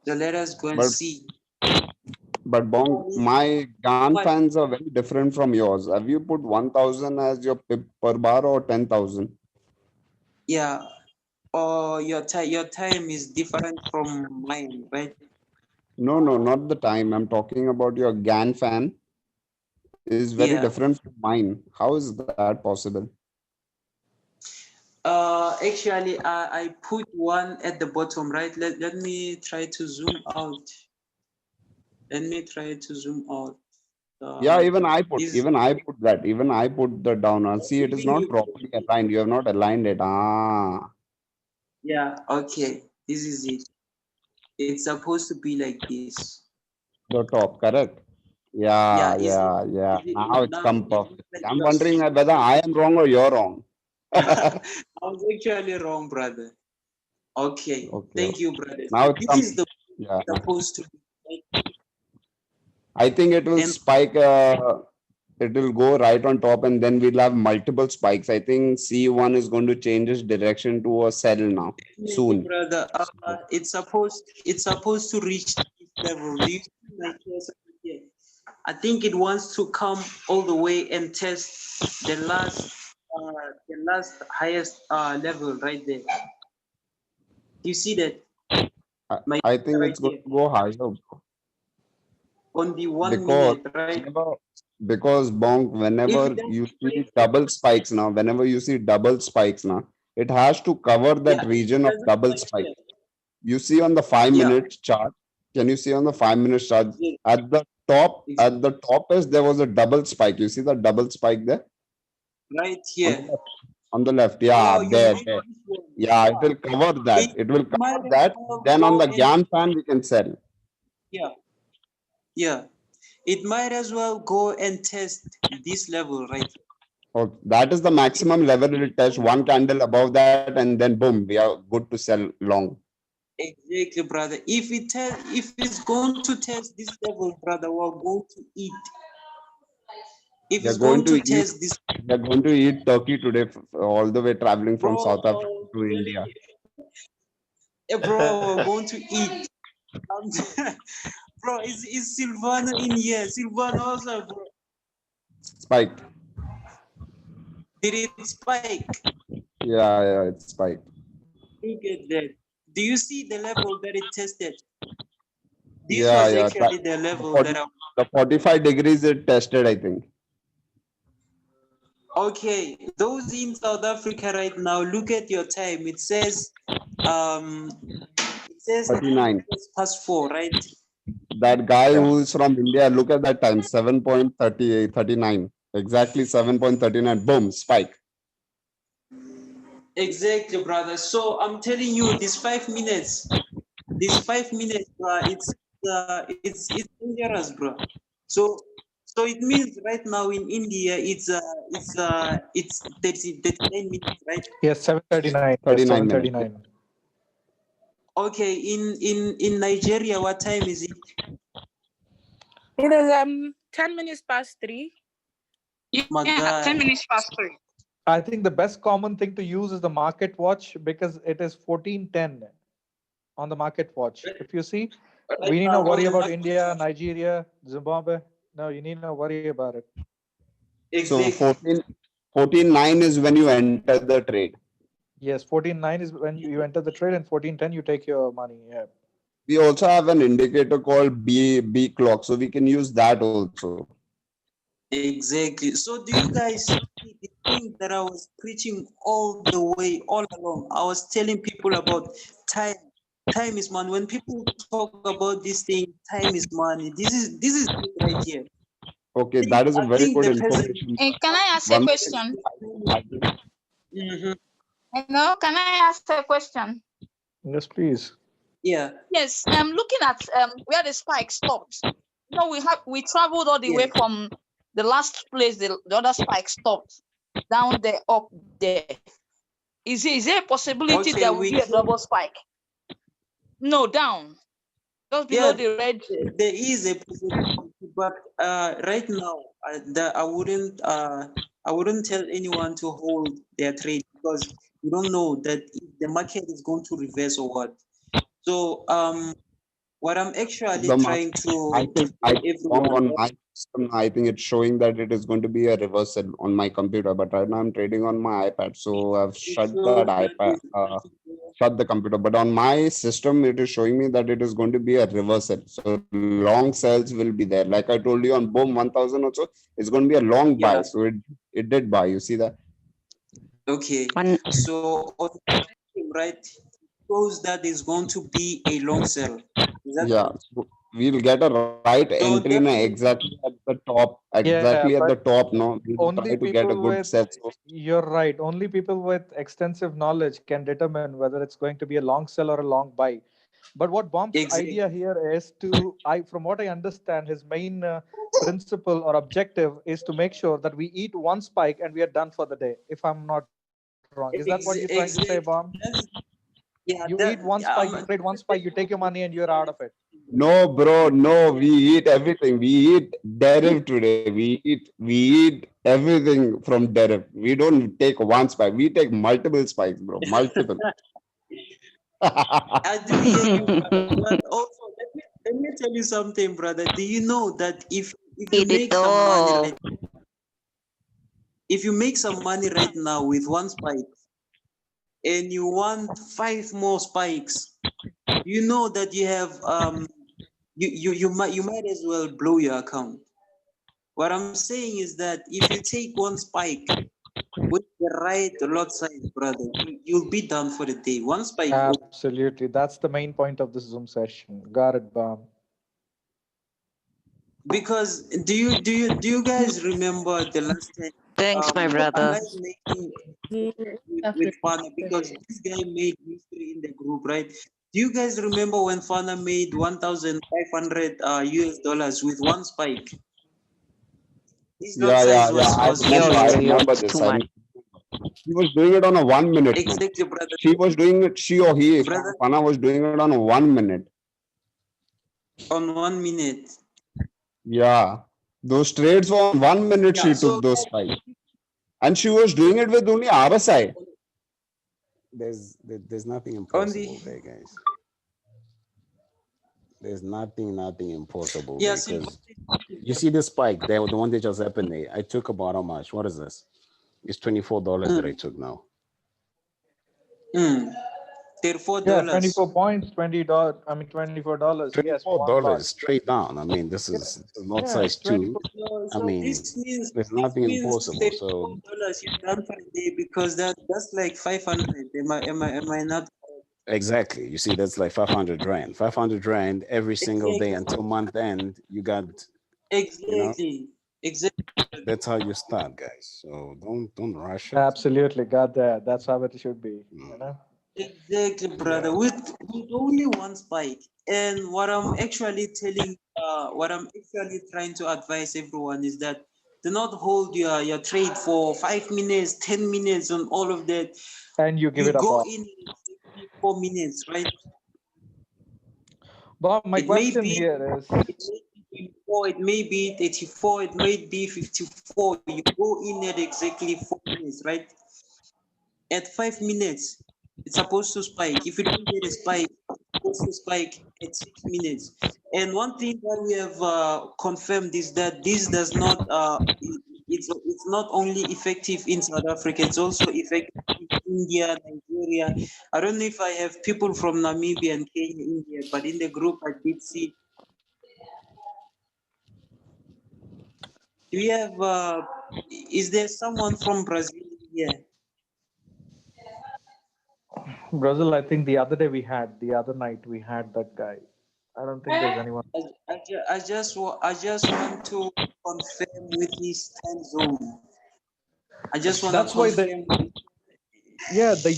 So let us go and But see. Bong, my GAN fans are very different from yours. Have you put 1,000 as your pip per bar or 10,000? Yeah. Or your time is different from mine, right? No, not the time. I'm talking about your GAN fan is very Yeah. different from mine. How is that possible? Actually, I put one at the bottom, right? Let me try to zoom out. Let me try to zoom out. Yeah, even I put that. Even I put the down. See, it is Even not you. properly aligned. You have not aligned it. Yeah. Okay. This is it. It's supposed to be like this. The top, correct? Yeah. Is it Now it's now? come It looks perfect. like I'm yours. wondering whether I am wrong or you're wrong. I was actually wrong, brother. Okay. Thank you, brother. Now So it's this is the yeah. supposed to be. Right? I think it will And spike. It will go right on top, and then we'll have multiple spikes. I think C1 is going to change its direction to a sell now definitely, soon. brother, it's supposed to reach this level. Do you see my cursor here? I think it wants to come all the way and test the last highest level right there. Do you see that? My I think right it's going here to go higher on the 1 because minute, right? Bonk, whenever If you see double spikes now, it has to cover that region of double spike. You see on the 5 minute chart. Can you see on the 5 minute chart Yes. at the top, at the top is there was a double spike. You see the double spike there? Right here. On the left, yeah, Oh, you there. mean this one? Yeah, it will cover that. It will might cover as that. well Then on go the and- GAN fan, we can sell. Yeah. Yeah. It might as well go and test this level right here. Oh, that is the maximum level it will test. One candle above that, and then boom, we are good to sell long. Exactly, brother. If it's going to test this level, brother, we're going to eat. If We are it's going to eat. test this, We are going to eat turkey today, all the way traveling from Bro. South Africa to India. Bro, we're going to eat. Bro, is Silvana in here? Silvana also, bro. Spiked. Did it spike? Yeah, it's spiked. Look at that. Do you see the level that it tested? This Yeah, was yeah. actually the level that I... The 45 degrees it tested, I think. Okay, those in South Africa right now, look at your time. It says 39. past 4, right? That guy who's from India, look at that time, 7.38, 39. Exactly 7.39. Boom, spike. Exactly, brother. So I'm telling you, these 5 minutes, bro, it's dangerous, bro. So it means right now in India, it's 39 minutes, right? Yes, 7:39. 39 minutes. 7:39. Okay, in Nigeria, what time is it? It is 10 minutes past 3. My God. 10 minutes past 3. I think the best common thing to use is the market watch because it is 14:10 on the market watch. If you see, we need to worry about India, Nigeria, Zimbabwe. No, you need to worry about it. So Exactly. 14.9 is when you enter the trade. Yes, 14:09 is when you enter the trade, and 14:10 you take your money. Yeah. We also have an indicator called B clock, so we can use that also. Exactly. So do you guys see the thing that I was preaching all the way, all along? I was telling people about time. Time is money. When people talk about this thing, time is money. This is it right here. Okay, that is a I very think good the president... information. Can I ask a question? Hello, can I ask a question? Yes, please. Yeah. Yes, I'm looking at where the spike stopped. No, we traveled all the way from the last place the other spike stopped down there, up there. Is there a possibility Okay, there will be a double spike? No, down. Just below the red. There is a possibility, but right now, I wouldn't tell anyone to hold their trade because you don't know that if the market is going to reverse or what. So what I'm actually trying to On my system, I think it's showing that it is going to be a reversal on my computer, but right now I'm trading on my iPad, so I've shut that iPad, shut the computer. But on my system, it is showing me that it is going to be a reversal. So long sells will be there. Like I told you on Boom 1000 also, it's going to be a long buy. So it did buy. You see that? Okay. So on right, shows that is going to be a long sell. Is that So we'll get a right entry exactly at the top. Exactly at the top. No, we'll try to get a good sell. You're right. Only people with extensive knowledge can determine whether it's going to be a long sell or a long buy. But what Bomb's idea here is from what I understand, his main principle or objective is to make sure that we eat one spike and we are done for the day. If I'm not wrong, is that what you're trying to say, Bomb? You eat one spike, you trade one spike, you take your money and you're out of it. No, bro, no, we eat everything. We eat deriv today. We eat everything from deriv. We don't take one spike. We take multiple spikes, bro. Multiple. I do hear you, but also let me tell you something, brother. Do you know that if you make some money if you make some money right now with one spike and you want 5 more spikes, you know that you have you might as well blow your account. What I'm saying is that if you take one spike with the right lot size, brother, you'll be done for the day. One spike. Absolutely. That's the main point of this Zoom session. Got it, Bomb. because do you guys remember the last time Thanks, my you brother. guys making with Fana, because this guy made history in the group, right? Do you guys remember when Fana made 1,500 US dollars with one spike? His lot size was I Yo, remember it's this. too much. He was doing it on a 1 minute. Man. exactly, brother. She was doing it. She or he, Brother, Fana was doing it on a 1 minute. on 1 minute. Yeah, those trades were on 1 minute. Yeah, She so took those spikes, and she was doing it with only RSI. There's nothing on the impossible there, guys. There's nothing impossible yeah, there, see, because you see this spike, the one that just happened there. I took about how much? What is this? It's $24 that I took now. $34. Yeah, 24 points, $20. I mean, $24. Yes, for one bar. $24 straight down. I mean, this is not Yeah, size 2. So, I mean, this means there's nothing impossible. So $34 you're done for the day, because that's like 500. Am I not? exactly, you see, that's like 500 rand. 500 rand every single day Exactly. until month end. You got, Exactly. Exactly. that's how you start, guys. So don't rush it. Absolutely, got that. That's how it should be. You know. Exactly, brother. With only one spike. And what I'm actually trying to advise everyone is that do not hold your trade for 5 minutes, 10 minutes, and all of that. And you give it up. Go all. in 4 minutes, right? But my It may question be here is, it may be 34, it may be 54. You go in at exactly 4 minutes, right? At 5 minutes, it's supposed to spike. If you don't get a spike, it's supposed to spike at 6 minutes. And one thing that we have confirmed is that this does not it's not only effective in South Africa, it's also effective in India, Nigeria. I don't know if I have people from Namibia and Kenya in here, but in the group I did see. Do you have is there someone from Brazil here? Brazil, I think the other night we had that guy. I don't think there's anyone. I just want to confirm with his time zone. I just want That's to why confirm. the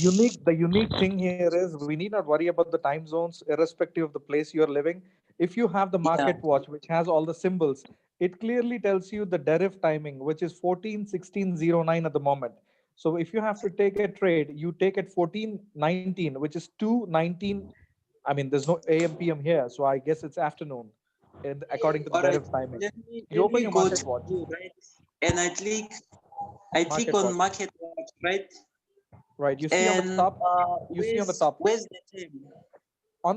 unique thing here is we need not worry about the time zones, irrespective of the place you're living. If you have the market watch, which has all the symbols, it clearly tells you the deriv timing, which is 14:16:09 at the moment. So if you have to take a trade, you take at 14:19, which is 2:19. I mean, there's no AM PM here, so I guess it's afternoon, and according to the deriv timing. You open your market watch, right? And I click on market watch, right? Right. You see on the top. You see on the top. Where's the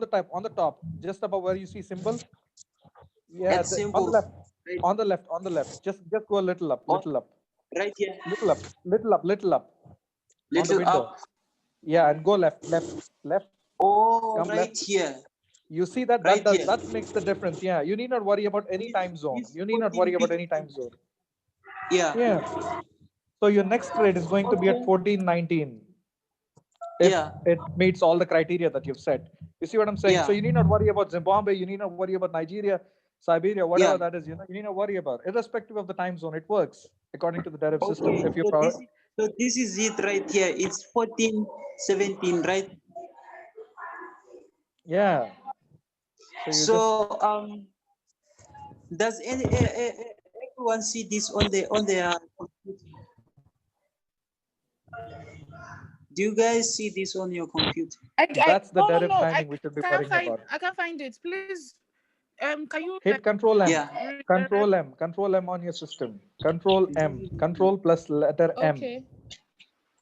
time? On the top, just above where you see symbol. Yeah, symbol. On the left. Just go a little up. Right here. Little up. Little on the window. up. Yeah, and go left. Oh, come right left. Here. You see that right that makes the difference. Yeah, you need not worry about any time zone. Yeah. So your next trade is going to be at 14:19. If it meets all the criteria that you've set. You see what I'm saying? So you need not worry about Zimbabwe, you need not worry about Nigeria, Siberia, whatever that is, you need not worry about. Irrespective of the time zone, it works according to the deriv system. If you're so this is it right here. It's 14:17, right? Yeah. So does everyone see this on their computer? Do you guys see this on your computer? That's the deriv timing we should be worrying about. I can't find it. Please, can you hit Control M? Yeah. Control M on your system. Control M. Control plus letter M. Okay.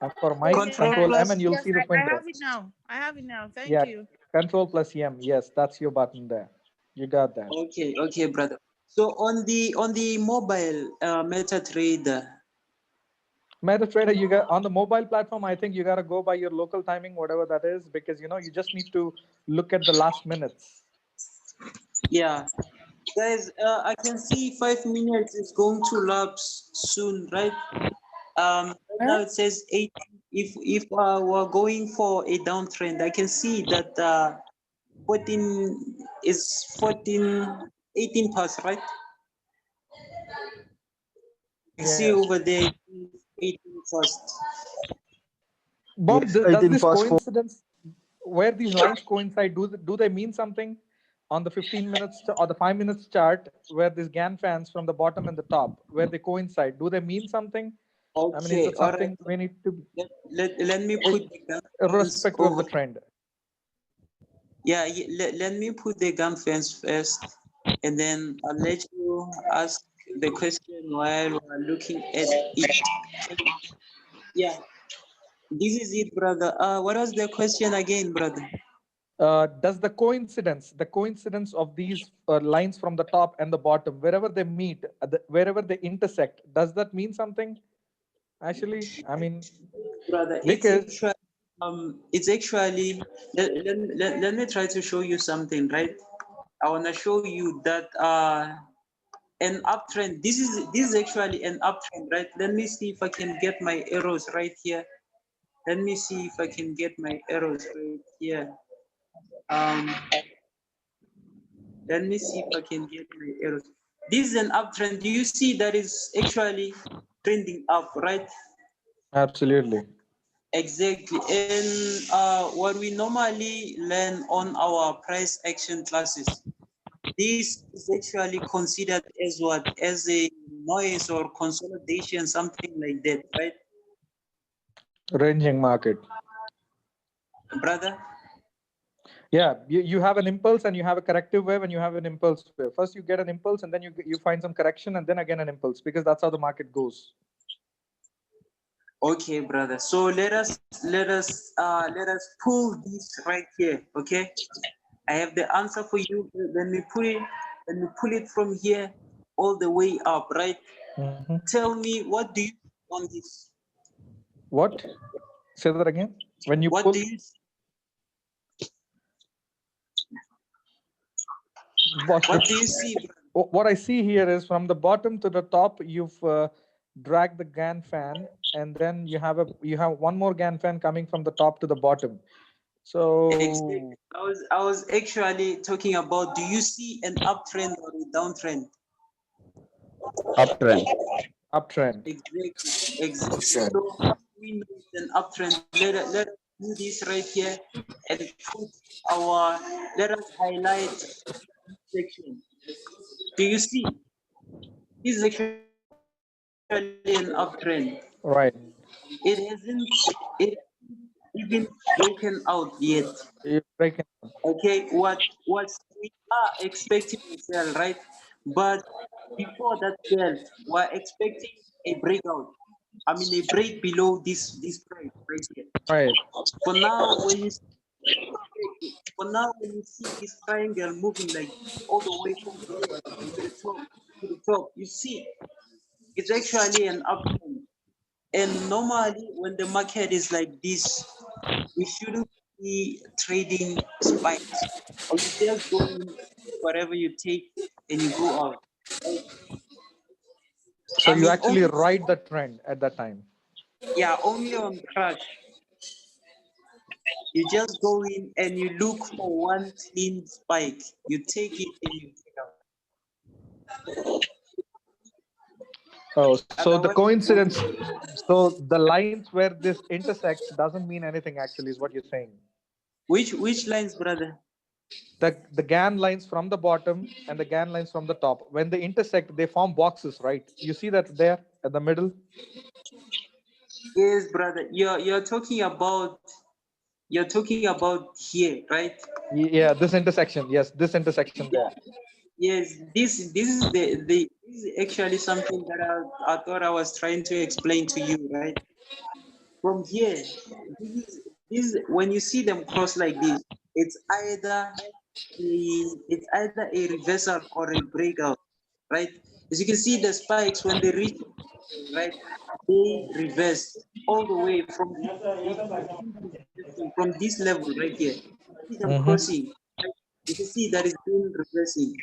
And for Mike, Control M, and you'll see the window. I have it now. Thank you. Control plus M. Yes, that's your button there. You got that. Okay, brother. So on the mobile MetaTrader. MetaTrader, you got on the mobile platform. I think you got to go by your local timing, whatever that is, because you just need to look at the last minutes. Yeah, guys, I can see 5 minutes is going to lapse soon, right? Right now it says 8. If we're going for a downtrend, I can see that 18 past, right? see Yeah. over there 18 first. Bomb, Yes, does 18 this fast forward. coincidence where these lines coincide, do they mean something on the 15 minutes or the 5 minutes chart where these GAN fans from the bottom and the top, where they coincide, do they mean something? I mean, is Okay, it all right. something we need to, Let me put the gun fence irrespective of the over. trend? Yeah, let me put the gun fence first, and then I'll let you ask the question while we're looking at it. Yeah, this is it, brother. What was the question again, brother? Does the coincidence of these lines from the top and the bottom, wherever they meet, wherever they intersect, does that mean something? Actually, I mean, Brother, because it's actually let me try to show you something, right? I want to show you that an uptrend. This is actually an uptrend, right? Let me see if I can get my arrows right here. Let me see if I can get my arrows right here. Let me see if I can get my arrows. This is an uptrend. Do you see that is actually trending up, right? absolutely. Exactly. And what we normally learn on our price action classes, this is actually considered as what? As a noise or consolidation, something like that, right? Ranging market. Brother? Yeah, you have an impulse and you have a corrective wave and you have an impulse wave. First you get an impulse and then you find some correction and then again an impulse, because that's how the market goes. Okay, brother. So let us pull this right here. Okay. I have the answer for you. Let me pull it from here all the way up, right? Tell me, what do you on this? What? Say that again. When you What pull. do you? What do you see? What I see here is from the bottom to the top, you've dragged the GAN fan, and then you have one more GAN fan coming from the top to the bottom. So exactly. I was actually talking about, do you see an uptrend or a downtrend? Uptrend. Uptrend. Exactly. So we know it's an uptrend. Let us do this right here and put let us highlight this section. Do you see? This is actually an uptrend. Right. It hasn't even broken out yet. Okay, what we are expecting to sell, right? But before that sell, we're expecting a breakout. I mean a break below this price right here. Right. For now, when you see this triangle moving like all the way from here to the top, you see it's actually an uptrend. And normally when the market is like this, we shouldn't be trading spikes, or you just go in whatever you take and you go out. Right? So you actually only, ride the trend at that time. yeah, only on crash. You just go in and you look for one clean spike. You take it and you take out. Oh, so the Otherwise, coincidence, so the lines where this intersects doesn't mean anything actually, is what you're saying. Which lines, brother? The GAN lines from the bottom and the GAN lines from the top, when they intersect, they form boxes, right? You see that there at the middle? Yes, brother. You're talking about here, right? Yeah, this intersection. Yes, this intersection there. Yes, this is this is actually something that I thought I was trying to explain to you, right? From here, this is when you see them cross like this, it's either a reversal or a breakout, right? As you can see, the spikes when they reach, right, they reverse all the way from this level right here. See them crossing. Right? You can see that it's been reversing.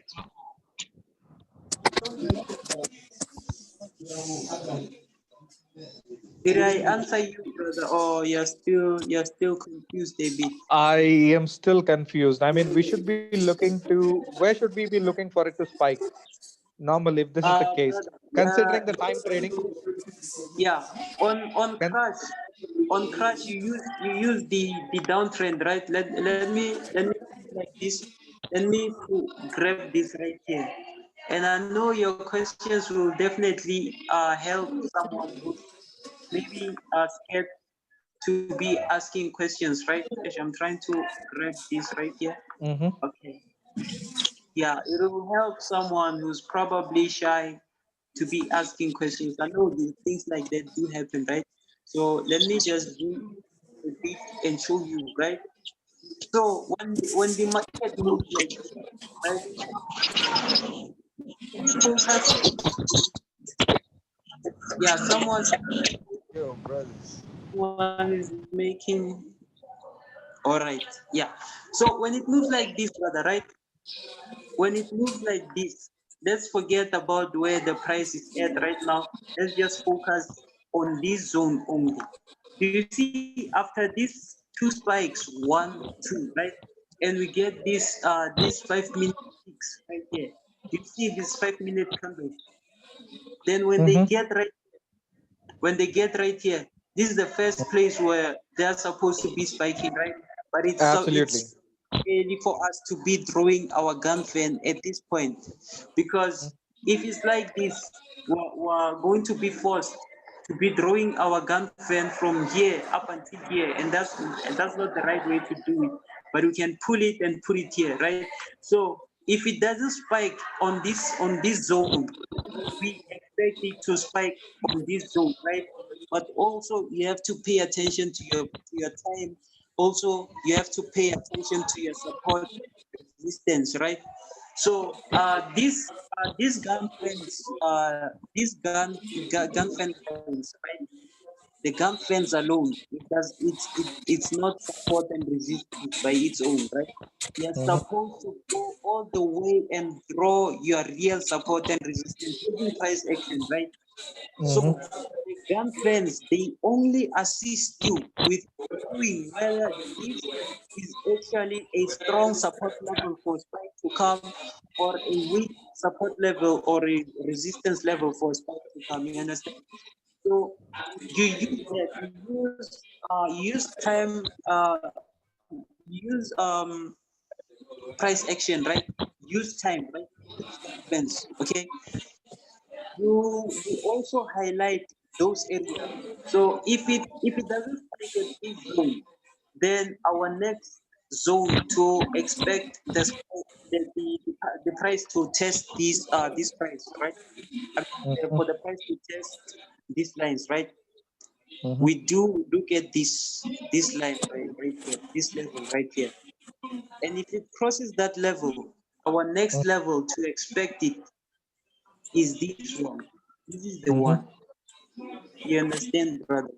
Did I answer you, brother, or you're still confused a bit? I am still confused. I mean, we should be looking to, where should we be looking for it to spike? Normally, if this is the case, Brother, considering the time trading. yeah, on Can, crash you use the downtrend, right? Let me like this. Let me grab this right here, and I know your questions will definitely help someone who's maybe scared to be asking questions, right? I'm trying to grab this right here. mm-hmm. Okay. Yeah, it will help someone who's probably shy to be asking questions. I know these things like that do happen, right? So let me just zoom a bit and show you, right? So when the market moves like this, right? Focus. Yeah, Yo, brothers. someone is making. All right. Yeah. So when it moves like this, brother, right? When it moves like this, let's forget about where the price is at right now. Let's just focus on this zone only. You see, after these two spikes, 1, 2, right? And we get this 5 minute peaks right here. You see this 5 minute candle. Then Mm-hmm. when they get right here, this is the first place where they're supposed to be spiking, right? But Absolutely. it's really for us to be drawing our gun fan at this point, because if it's like this, we're going to be forced to be drawing our gun fan from here up until here, and that's not the right way to do it. But we can pull it and put it here, right? So if it doesn't spike on this zone, we expect it to spike on this zone, right? But also you have to pay attention to your time. Also, you have to pay attention to your support resistance, right? So these gun fans, gun fan lines, right? The gun fans alone, it's not support and resistance by its own, right? You're supposed to go all the way and draw your real support and resistance using price action, right? So the gun fans, they only assist you with knowing whether this is actually a strong support level for spike to come, or a weak support level or a resistance level for spike to come. You understand? So you use that. You use time. You use price action, right? Use time, right? Use fence. Okay. You also highlight those areas. So if it doesn't spike at this zone, then our next zone to expect the price to test this price, right? I mean, for the price to test these lines, right? We do look at this line right here, this level right here. And if it crosses that level, our next level to expect it is this one. This is the one. You understand, brother?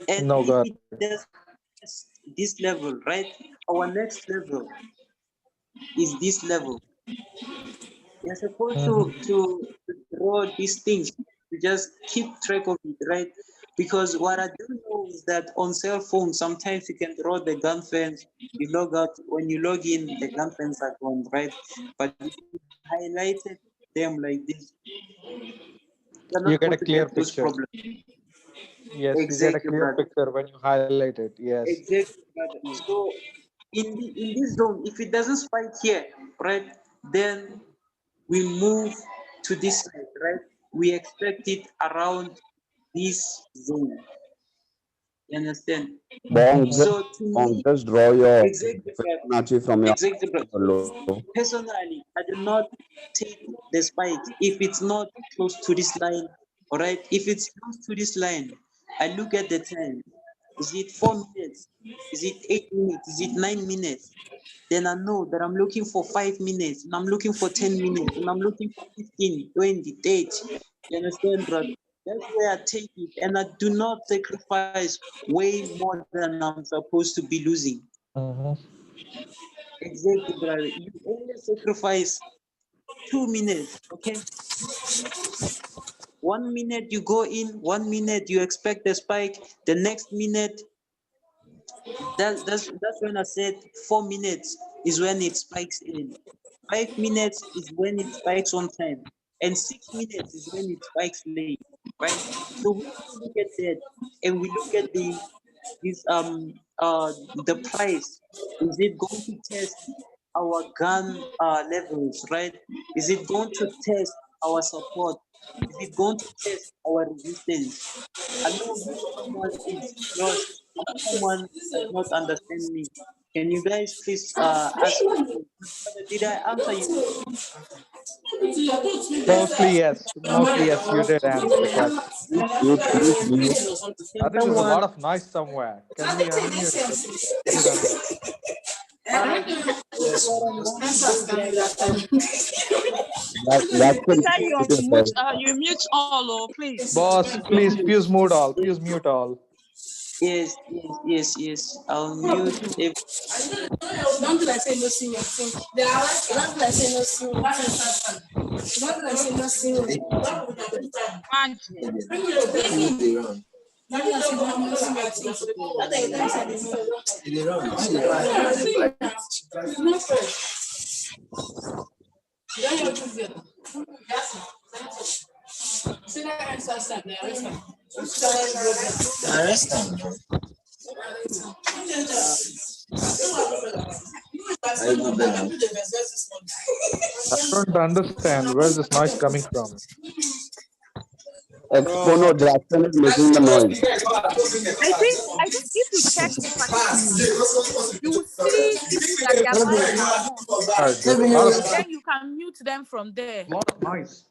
And No, if God. it does this level, right? Our next level is this level. You're supposed to draw these things, to just keep track of it, right? Because what I do know is that on cell phone, sometimes you can draw the gun fans, you log out, when you log in, the gun fans are gone, right? But if you highlighted them like this, you're You not get going a to clear get those picture. problems. Yes, you get a Exactly, clear brother. picture when you highlight it. Yes. Exactly, brother. So in this zone, if it doesn't spike here, right, then we move to this side, right? We expect it around this zone. You understand? Bong, So to me, just draw your exactly, brother. Fibonacci from your Exactly, brother. low. Personally, I do not take the spike if it's not close to this line. All right. If it's close to this line, I look at the time. Is it 4 minutes? Is it 8 minutes? Is it 9 minutes? Then I know that I'm looking for 5 minutes, and I'm looking for 10 minutes, and I'm looking for 15, 20, 30. You understand, brother? That's where I take it, and I do not sacrifice way more than I'm supposed to be losing. Exactly, brother. You only sacrifice 2 minutes, okay? 1 minute you go in, 1 minute you expect the spike, the next minute, that's when I said 4 minutes is when it spikes in. 5 minutes is when it spikes on time. and 6 minutes is when it spikes late, right? So we look at that, and we look at the price. Is it going to test our gun levels, right? Is it going to test our support? Is it going to test our resistance? I know here someone is lost. Someone does not understand me. Can you guys please ask me? Did I answer you? Mostly yes. Mostly yes. You did answer, Kat. Please mute. I think there's a lot of noise somewhere. Can we unmute? You mute all, oh, please. Boss, please mute all. Please mute all. Yes. I'll mute. Don't do like say no see your thing. Don't do like say no see your thing. Don't do like say no see your thing. I don't understand. Where's this noise coming from? Expono Jackson is making the noise. I think if you check the participants, you will see people that their mics are on. Then you can mute them from there. Noise.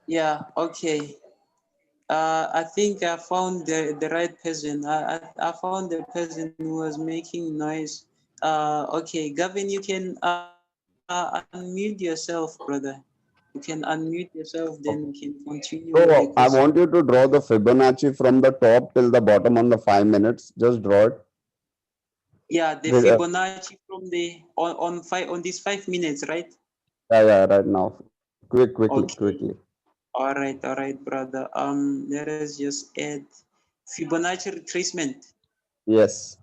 Yeah, okay. I think I found the right person. I found the person who was making noise. Okay, Gavin, you can unmute yourself, brother. You can unmute yourself, then we can continue. So I want you to draw the Fibonacci from the top till the bottom on the 5 minutes. Just draw it. Yeah, the Fibonacci from the on these 5 minutes, right? Yeah, right now. Quickly. All right, brother. Let us just add Fibonacci retracement. Yes.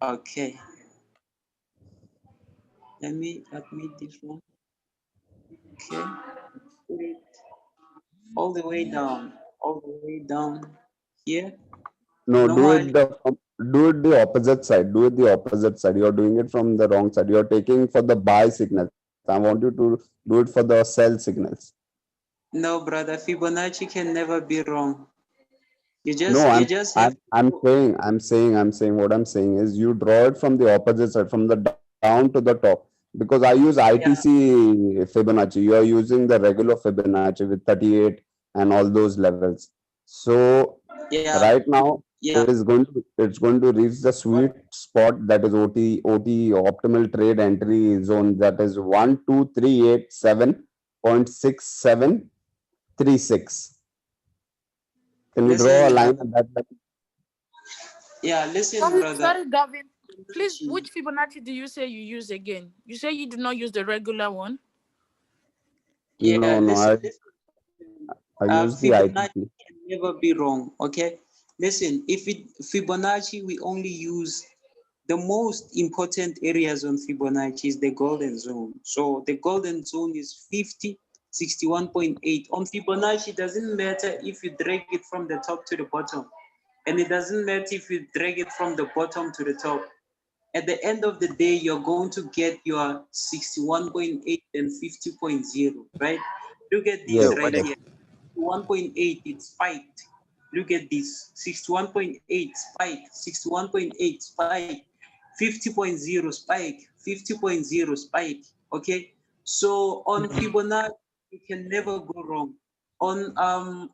Okay. Let me admit this one. Okay. Put it all the way down here. No, do it the opposite side. Do it the opposite side. You're doing it from the wrong side. You're taking for the buy signals. I want you to do it for the sell signals. No, brother. Fibonacci can never be wrong. I'm saying what I'm saying is you draw it from the opposite side, from the down to the top. Because I use ITC Fibonacci. You are using the regular Fibonacci with 38 and all those levels. So right now it's going to reach the sweet spot, that is OT optimal trade entry zone, that is 12387.6736. Can you draw a line at that level? Yeah, listen, brother. Sorry, Gavin. Please, which Fibonacci do you say you use again? You say you do not use the regular one? Yeah, no, listen. I use the Fibonacci ITC. can never be wrong, okay? Listen, Fibonacci, we only use the most important areas on Fibonacci is the golden zone. So the golden zone is 50, 61.8. On Fibonacci, it doesn't matter if you drag it from the top to the bottom. And it doesn't matter if you drag it from the bottom to the top. At the end of the day, you're going to get your 61.8 and 50.0, right? Look at this right here. 61.8, it spiked. Look at this. 61.8 spike, 61.8 spike, 50.0 spike, 50.0 spike. Okay. So on Fibonacci, you can never go wrong. On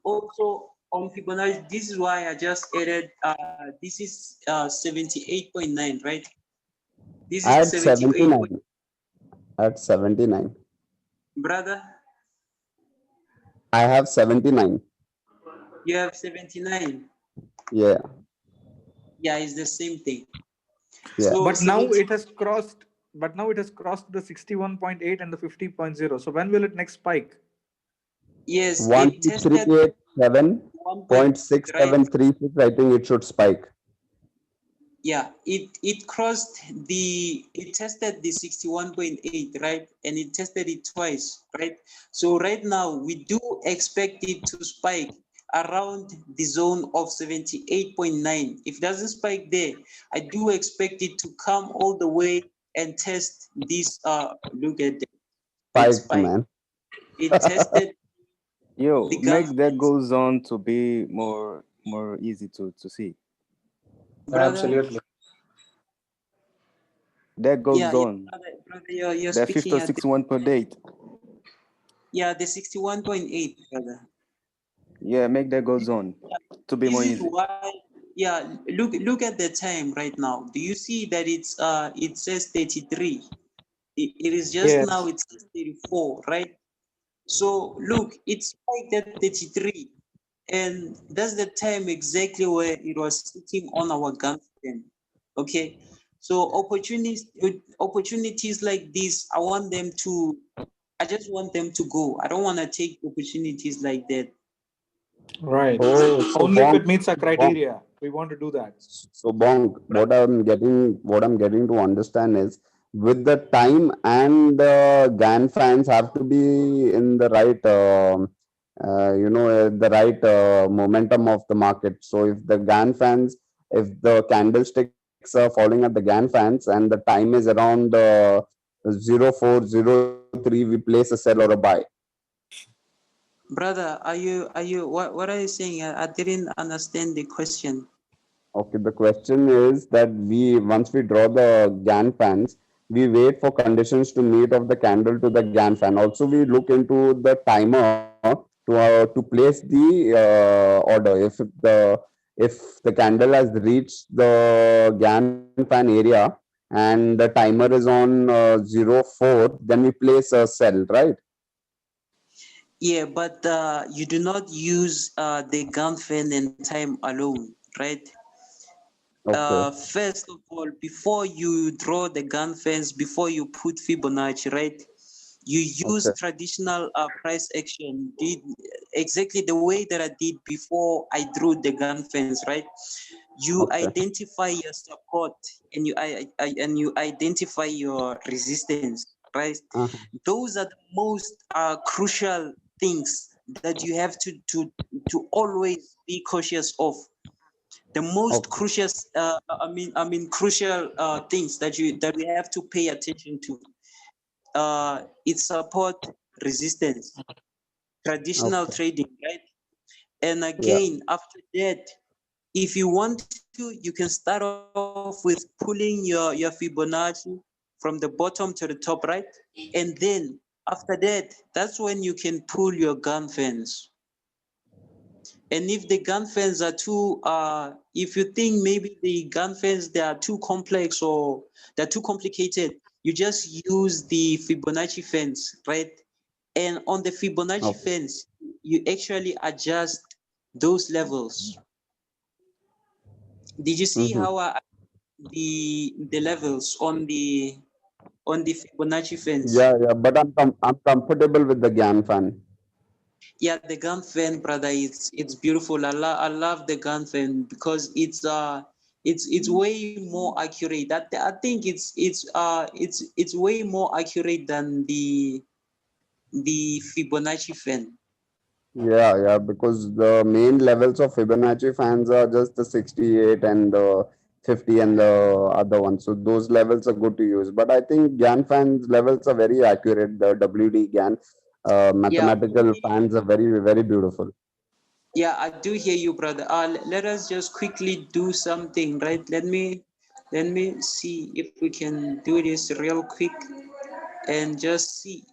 also on Fibonacci, this is why I just added this is 78.9, right? This is 78. At 79. Brother, I have 79. you have 79. Yeah. Yeah, it's the same thing. Yeah. So but now it has crossed the 61.8 and the 50.0. So when will it next spike? Yes, 138.7.6736. I think it should spike. Yeah, it crossed it tested the 61.8, right? And it tested it twice, right? So right now we do expect it to spike around the zone of 78.9. If it doesn't spike there, I do expect it to come all the way and test this. Look at it. It Spiked, spiked. man. It tested Yo, the make that gun, goes on to be more easy to see. brother. Absolutely. That goes Yeah, on. brother, you're That speaking at 56 one per date. yeah, the 61.8, brother. Yeah, make that goes on to be more This is easy. why, yeah, look at the time right now. Do you see that it says 33? It is just now Yes. it says 34, right? So look, it's spiked at 33. And that's the time exactly where it was sitting on our gun stand. Okay. So opportunities like this, I just want them to go. I don't want to take opportunities like that. Right. Oh, so Only if Bonk, it meets our Bonk. criteria. We want to do that. So Bonk, what I'm getting to understand is with the time and the GAN fans have to be in the right, the right momentum of the market. So if the GAN fans, if the candlesticks are falling at the GAN fans and the time is around 0403, we place a sell or a buy. Brother, what are you saying? I didn't understand the question. Okay, the question is that once we draw the GAN fans, we wait for conditions to meet of the candle to the GAN fan. Also, we look into the timer to place the order. If the candle has reached the GAN fan area and the timer is on 04, then we place a sell, right? Yeah, but you do not use the gun fan and time alone, right? Okay. First of all, before you draw the gun fence, before you put Fibonacci, right? You use Okay. traditional price action, did exactly the way that I did before I drew the gun fence, right? You Okay. identify your support and you identify your resistance, right? Uh-huh. Those are the most crucial things that you have to always be cautious of. The most Okay. crucial crucial things that we have to pay attention to, it's support, resistance, traditional Okay. trading, right? And Yeah. again, after that, if you want to, you can start off with pulling your Fibonacci from the bottom to the top, right? And then after that, that's when you can pull your gun fence. And if the gun fans are too, if you think maybe the gun fans they are too complex or they're too complicated, you just use the Fibonacci fence, right? And on the Fibonacci Okay. fence, you actually adjust those levels. Did you see Mm-hmm. how the levels on the Fibonacci fence? Yeah, but I'm comfortable with the GAN fan. Yeah, the gun fan, brother, it's beautiful. I love the gun fan because it's way more accurate. I think it's way more accurate than the Fibonacci fan. Yeah, because the main levels of Fibonacci fans are just the 68 and the 50 and the other ones. So those levels are good to use. But I think GAN fans levels are very accurate. The WD GAN Yeah, mathematical fans are very, very beautiful. yeah, I do hear you, brother. Let us just quickly do something, right? Let me see if we can do this real quick and just see.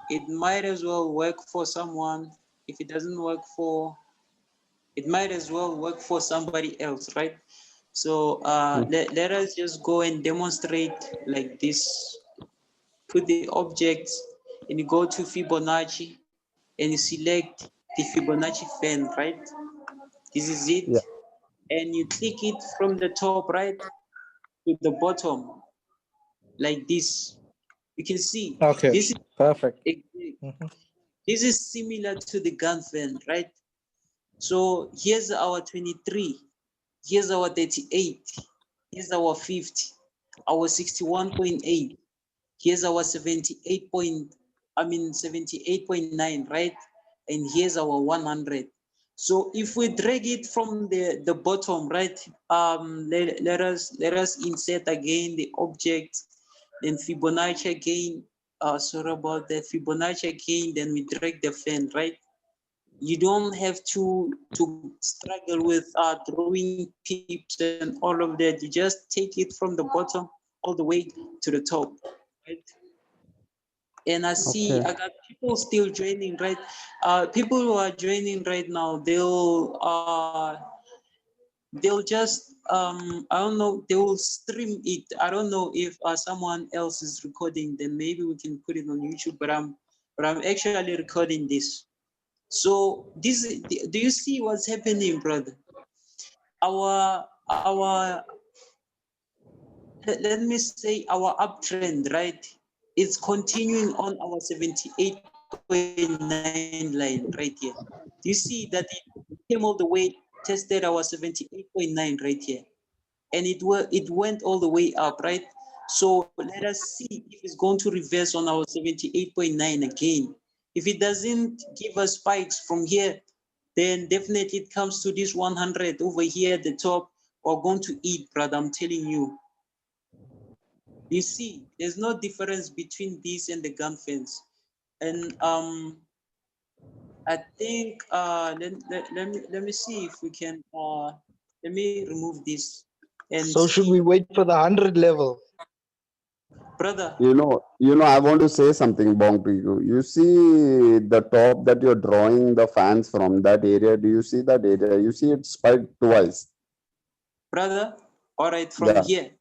It might as well work for someone. If it doesn't work for, it might as well work for somebody else, right? So let us just go and demonstrate like this. Put the objects and you go to Fibonacci and you select the Fibonacci fan, right? This is it. Yeah. And you click it from the top right to the bottom like this. You can see Okay. this Perfect. is similar to the gun fan, right? So here's our 23, here's our 38, Here's our 50, our 61.8. Here's our 78.9, right? And here's our 100. So if we drag it from the bottom, right? Let us insert again the object, then Fibonacci again. Sorry about that, Fibonacci again. Then we drag the fan, right? You don't have to struggle with drawing pips and all of that. You just take it from the bottom all the way to the top, right? And I see I got people still joining, right? People who are joining right now, they'll just I don't know, they will stream it. I don't know if someone else is recording, then maybe we can put it on YouTube, but I'm actually recording this. So this, do you see what's happening, brother? Our let me say our uptrend, right? It's continuing on our 78.9 line right here. Do you see that it came all the way, tested our 78.9 right here, and it went all the way up, right? So let us see if it's going to reverse on our 78.9 again. If it doesn't give us spikes from here, then definitely it comes to this 100 over here at the top. We're going to eat, brother, I'm telling you. You see, there's no difference between this and the gun fence. And I think let me see if we can let me remove this and So should we wait for the 100 level? Brother. You know, I want to say something, Bong, to you. You see the top that you're drawing the fans from, that area. Do you see that area? You see it spiked twice. Brother, all right, from here.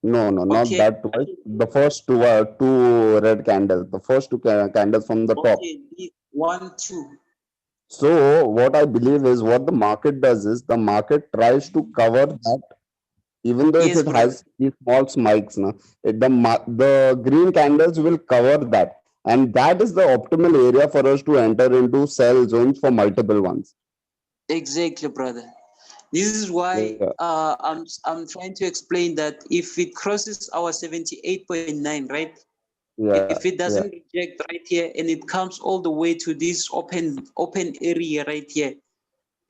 No, not that twice. The first two red candles. The first two candles from the top. Okay, 1, 2. So what I believe is what the market does is the market tries to cover that, even though if it has these small spikes, the green candles will cover that, and that is the optimal area for us to enter into sell zones for multiple ones. Exactly, brother. This is why I'm trying to explain that if it crosses our 78.9, right? If it doesn't reject right here and it comes all the way to this open area right here,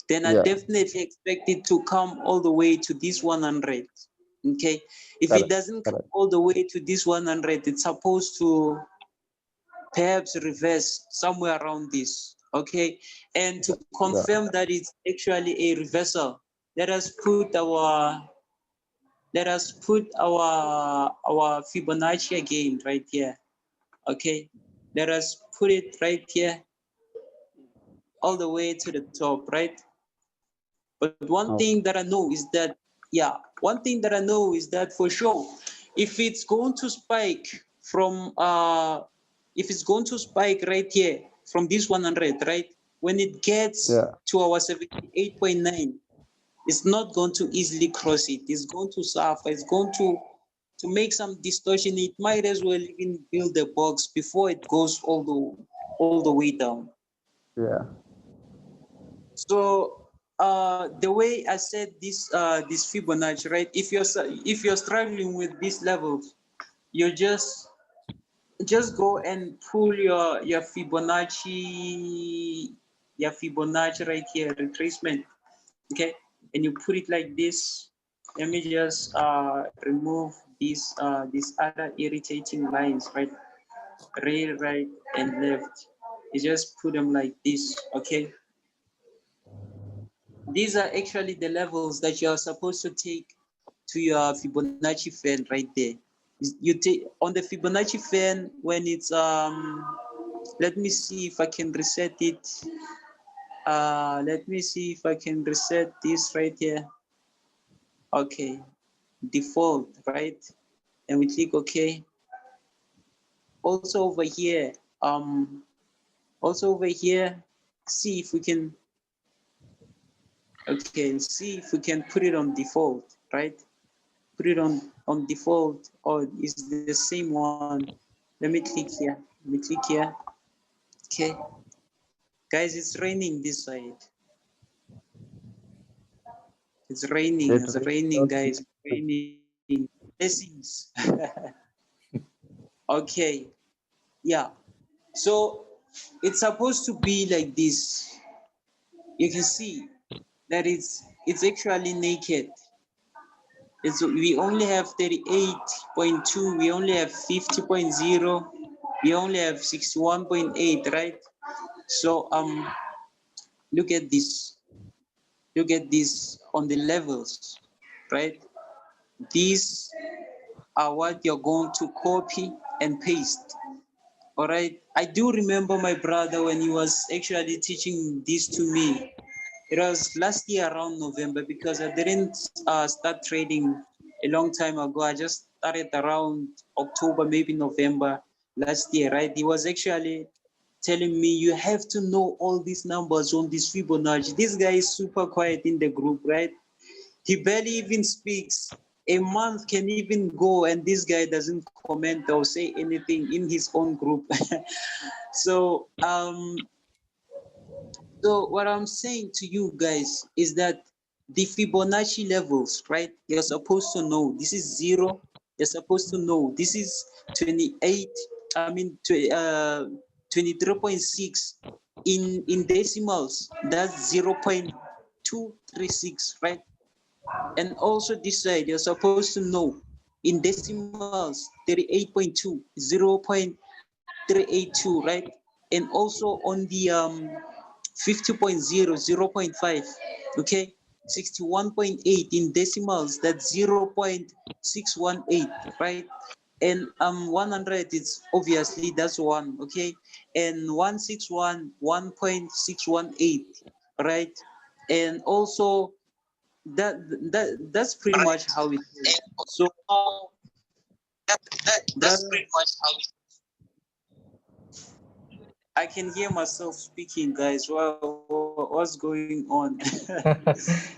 then I definitely expect it to come all the way to this 100. Okay, if it doesn't come all the way to this 100, it's supposed to perhaps reverse somewhere around this. Okay, and to confirm that it's actually a reversal, let us put our Fibonacci again right here. Okay, let us put it right here all the way to the top, right? But one thing that I know is that, one thing that I know is that for sure, if it's going to spike from, if it's going to spike right here from this 100, right? When it gets to our 78.9, it's not going to easily cross it. It's going to suffer. It's going to make some distortion. It might as well even build a box before it goes all the way down. Yeah. So the way I said this this Fibonacci, right? If you're struggling with these levels, you just go and pull your Fibonacci right here, retracement. Okay, and you put it like this. Let me just remove these other irritating lines, right? Right, and left. You just put them like this, okay? These are actually the levels that you are supposed to take to your Fibonacci fan right there. You take on the Fibonacci fan when it's let me see if I can reset it. Let me see if I can reset this right here. Okay, default, right? And we click OK. Also over here, see if we can. Okay, see if we can put it on default, right? Put it on default, or is the same one. Let me click here. Let me click here. Okay, guys, it's raining this side. It's raining. It's raining, guys. It's raining. Blessings. Okay. Yeah. So it's supposed to be like this. You can see that it's actually naked. We only have 38.2, we only have 50.0, we only have 61.8, right? So look at this. Look at this on the levels, right? These are what you're going to copy and paste. All right. I do remember my brother when he was actually teaching this to me. It was last year around November because I didn't start trading a long time ago. I just started around October, maybe November last year, right? He was actually telling me you have to know all these numbers on this Fibonacci. This guy is super quiet in the group, right? He barely even speaks. A month can even go and this guy doesn't comment or say anything in his own group. So so what I'm saying to you guys is that the Fibonacci levels, right? You're supposed to know this is 0. You're supposed to know this is 28. I mean, 23.6 in decimals. That's 0.236, right? And also this side, you're supposed to know in decimals 38.2, 0.382, right? And also on the 50.0, 0.5, okay? 61.8 in decimals, that's 0.618, right? And 100, it's obviously that's 1, okay? And 161, 1.618, right? And also that's pretty much how it is. So that's pretty much how it is. I can hear myself speaking, guys. What's going on?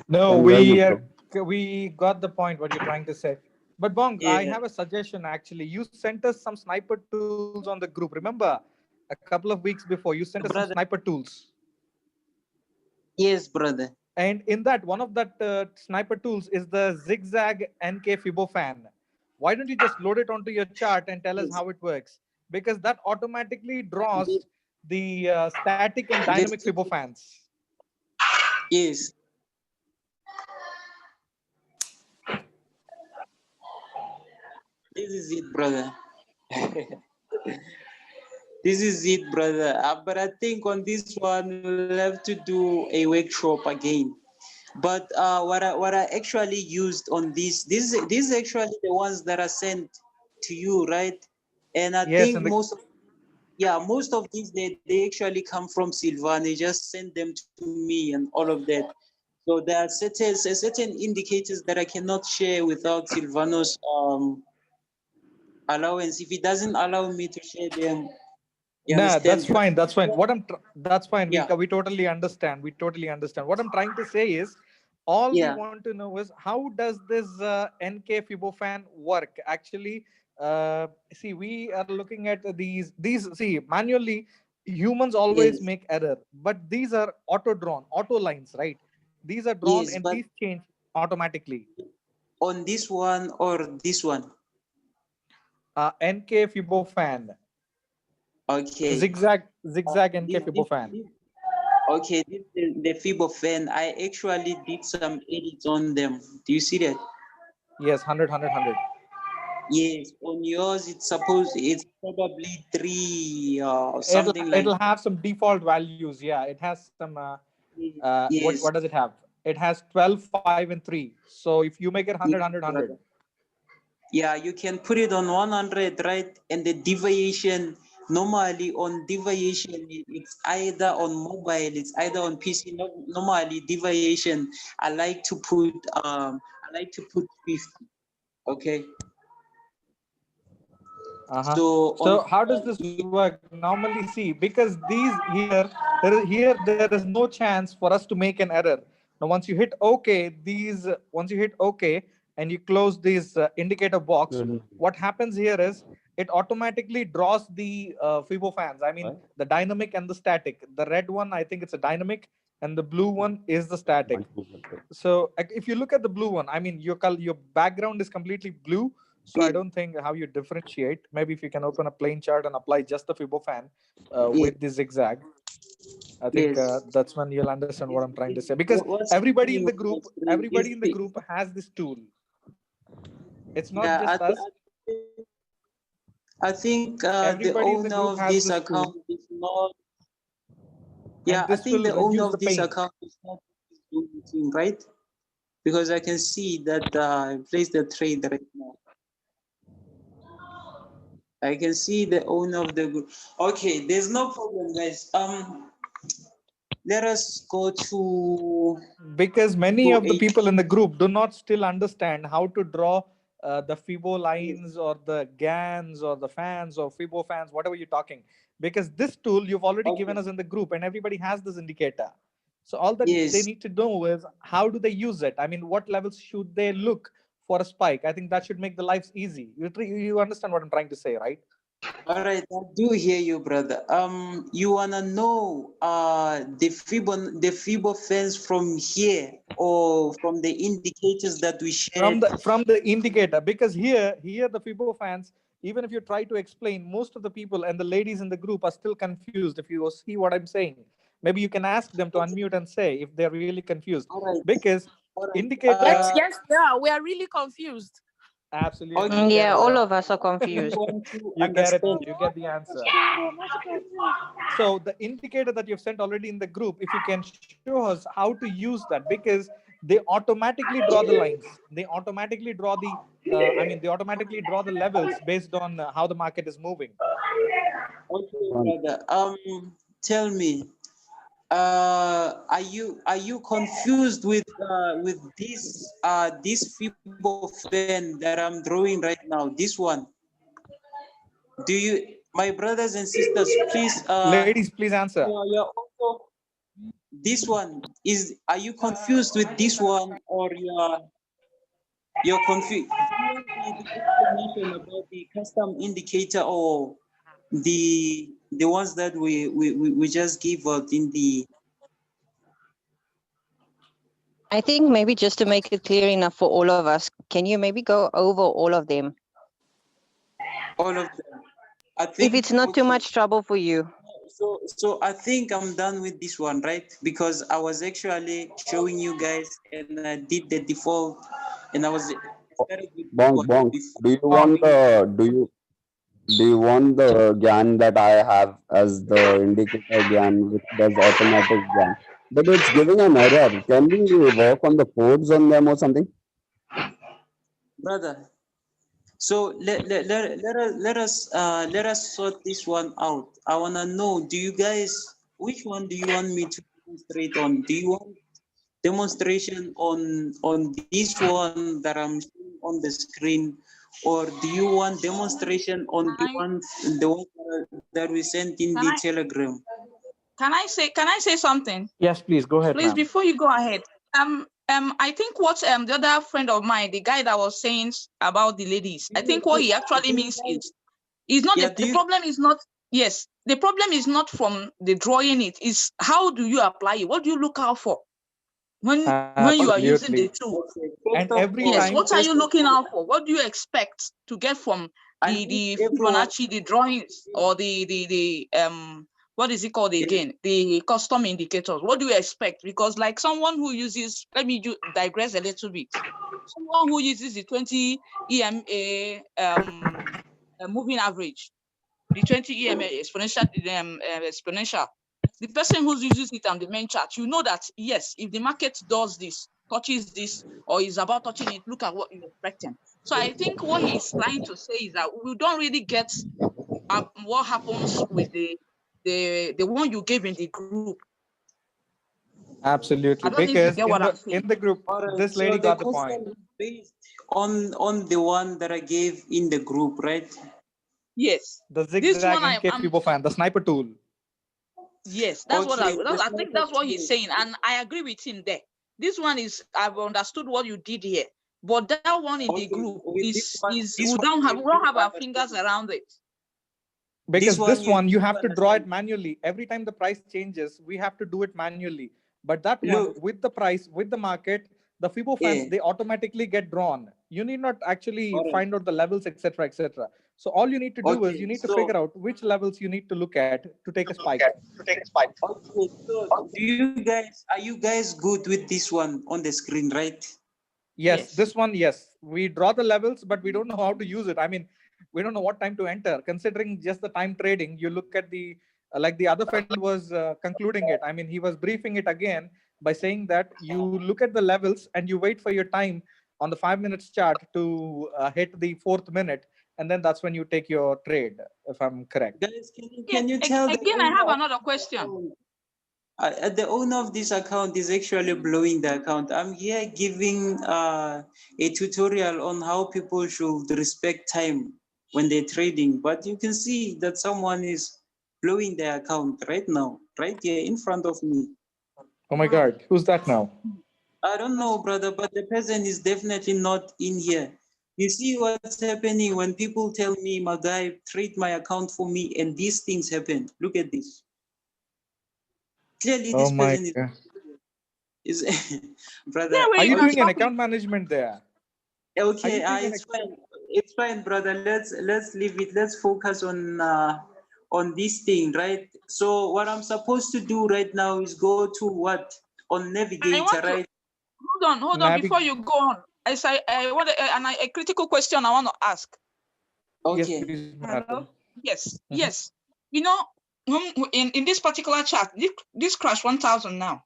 No, Can hear you, bro. we got the point what you're trying to say. But Bong, I Yeah. have a suggestion actually. You sent us some sniper tools on the group. Remember, a couple of weeks before, you sent us some Brother. sniper tools. Yes, brother. And in that, one of that sniper tools is the zigzag NK Fibo fan. Why don't you just load it onto your chart and tell us Yes. how it works? Because that automatically draws the static and Yes. dynamic Fibo fans. Yes. This is it, brother. This is it, brother. But I think on this one we'll have to do a workshop again. But what I actually used on this is actually the ones that are sent to you, right? And I Yes, think and the, most of these they actually come from Silvan. They just send them to me and all of that. So there are certain indicators that I cannot share without Silvano's allowance. If he doesn't allow me to share them, you nah, that's understand? fine. That's fine. That's fine. Yeah. We totally understand. We totally understand. What I'm trying to say is, all we Yeah. want to know is how does this NK Fibofan work? Actually, see, we are looking at these. See, manually, humans always Yes. make error, but these are auto drawn, auto lines, right? These are drawn Yes, and but these change automatically. on this one or this one? NK Fibofan, Okay. zigzag NK This, this, Fibofan. this, okay, this the Fibo fan. I actually did some edits on them. Do you see that? Yes, 100, 100. Yes, on yours it's probably 3 something like It'll have some default values. Yeah, it has some what yes. does it have? It has 12, 5, and 3. So if you make it 100, Yes, 100, 100. brother. Yeah, you can put it on 100, right? And the deviation, normally on deviation, it's either on mobile, it's either on PC. Normally deviation, I like to put 50. Okay. Uh-huh. So So how does this work? Normally, see, because these there is no chance for us to make an error. Now, once you hit OK and you close this indicator box, what happens here is it automatically draws the Fibo fans. I mean, the dynamic and the static. The red one, I think it's a dynamic, and the blue one is the static. So if you look at the blue one, I mean, your background is completely blue. So I don't think how you differentiate. Maybe if you can open a plain chart and apply just the Fibonacci with the zigzag, I think that's when you'll understand what I'm trying to say. Because everybody in the group has this tool. It's not just us. I think the owner of this account is not. Yeah, I think the owner of this account is not doing anything, right? Because I can see that I placed the trade right now. I can see the owner of the group. Okay, there's no problem, guys. Let us go to. Because many of the people in the group do not still understand how to draw the Fibo lines or the GANs or the fans or Fibo fans, whatever you're talking. Because this tool you've already given us in the group, and everybody has this indicator. So all that they need to know is how do they use it? I mean, what levels should they look for a spike? I think that should make the lives easy. You understand what I'm trying to say, right? All right, I do hear you, brother. You wanna know the Fibo fans from here or from the indicators that we shared? From the indicator, because here the Fibo fans, even if you try to explain, most of the people and the ladies in the group are still confused. If you see what I'm saying, maybe you can ask them to unmute and say if they're really confused. Because indicator. Yes, yeah, we are really confused. Absolutely. Yeah, all of us are confused. You get it. You get the answer. So the indicator that you've sent already in the group, if you can show us how to use that, because they automatically draw the lines. They automatically draw the, they automatically draw the levels based on how the market is moving. Okay, brother. Tell me, are you confused with this Fibo fan that I'm drawing right now? This one. Do you, my brothers and sisters, please? Ladies, please answer. You're also, this one is. Are you confused with this one, or you're confused? Do you want the explanation about the custom indicator or the ones that we just give out in the? I think maybe just to make it clear enough for all of us, can you maybe go over all of them? All of them. I think, if it's not too much trouble for you. So I think I'm done with this one, right? Because I was actually showing you guys, and I did the default, and I was. Bonk. Do you want the GAN that I have as the indicator GAN, which does automatic GAN? But it's giving an error. Can we work on the codes on them or something? Brother, so let us sort this one out. I wanna know, do you guys, which one do you want me to demonstrate on? Do you want demonstration on this one that I'm showing on the screen, or do you want demonstration on the one that we sent in the Telegram? Can I say something? Yes, please go ahead. Please, before you go ahead, I think what the other friend of mine, the guy that was saying about the ladies, I think what he actually means is not the problem is not, yes, the problem is not from the drawing it, is how do you apply it? What do you look out for when you are using the tool? And every time, what are you looking out for? What do you expect to get from the Fibonacci, the drawings, or the what is it called again? The custom indicators. What do you expect? Because like someone who uses, let me digress a little bit. Someone who uses the 20 EMA moving average, the 20 EMA exponential. The person who uses it on the main chart, you know that yes, if the market does this, touches this, or is about touching it, look at what you're expecting. So I think what he's trying to say is that we don't really get what happens with the one you gave in the group. Absolutely, because in the group, this lady got the point. Based on the one that I gave in the group, right? Yes. The zigzag Fibo fan, the sniper tool. Yes, that's what I think. That's what he's saying, and I agree with him there. This one is, I've understood what you did here, but that one in the group is we don't have our fingers around it. Because this one you have to draw it manually. Every time the price changes, we have to do it manually. But that one Look, with the price, with the market, the Fibo fans, they automatically get drawn. You need not actually all right. find out the levels, etc., etc. So all you need to do is you Okay, need to so figure out which levels you need to look at to take a spike. okay, so are you guys good with this one on the screen, right? Yes, Yes. this one, yes. We draw the levels, but we don't know how to use it. I mean, we don't know what time to enter. Considering just the time trading, you look at the, like the other friend was concluding it. I mean, he was briefing it again by saying that you look at the levels and you wait for your time on the 5 minutes chart to hit the 4th minute. And then that's when you take your trade, if I'm correct. Guys, can you tell the Again, I owner have of another this question. account? The owner of this account is actually blowing the account. I'm here giving a tutorial on how people should respect time when they're trading, but you can see that someone is blowing their account right now, right here in front of me. Oh my God, who's that now? I don't know, brother, but the person is definitely not in here. You see what's happening when people tell me, my guy, trade my account for me, and these things happen. Look at this. Clearly, Oh this my person God. is brother. Are you doing an account management there? Okay, it's fine. It's fine, brother. Let's leave it. Let's focus on this thing, right? So what I'm supposed to do right now is go to what on Navigator, right? Hold on. Before you go on, I want a critical question I want to ask. Okay. Yes, please, Hello? Yes, yes. You know, in this particular chart, this crash 1000 now.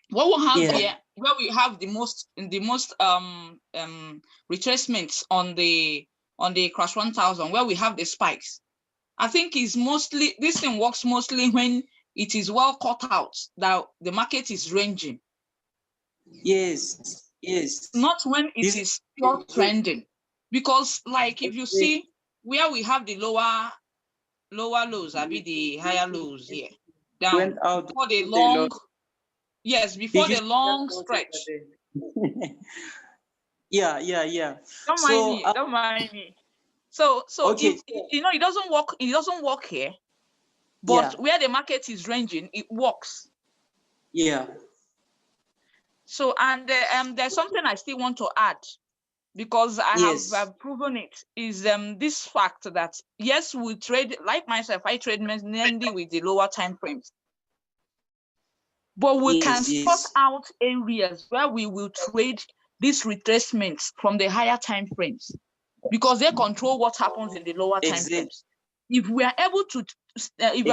What we have here, where we have the most retracements on the crash 1000, where we have the spikes. I think is mostly this thing works mostly when it is well cut out that the market is ranging. Yes, yes. Not when it is pure trending, because like if you see where we have the lower lows, I mean the higher lows here down went out before the the long, low. yes, before Did the you long see that stretch. Yeah. Don't mind me. Don't mind me. So okay, if you know it doesn't work. It doesn't work here, but where the market is ranging, it works. Yeah. So and there's something I still want to add, because I have proven it, is this fact that yes, we trade, like myself, I trade mainly with the lower time frames, but we can spot out areas where we will trade these retracements from the higher time frames, because they control what happens in the lower time frames. If we are able to if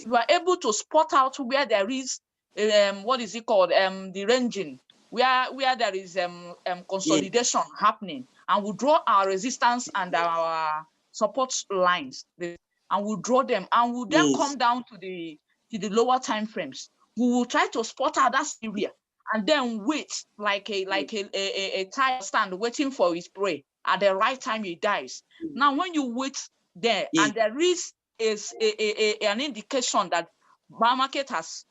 we are able to spot out where there is what is it called, the ranging, where there is consolidation happening, and we draw our resistance and our support lines, and we draw them, and we then come down to the lower time frames. We will try to spot out that area and then wait like a tiger stand waiting for his prey. At the right time he dies. Now when you wait there and there is an indication that our market has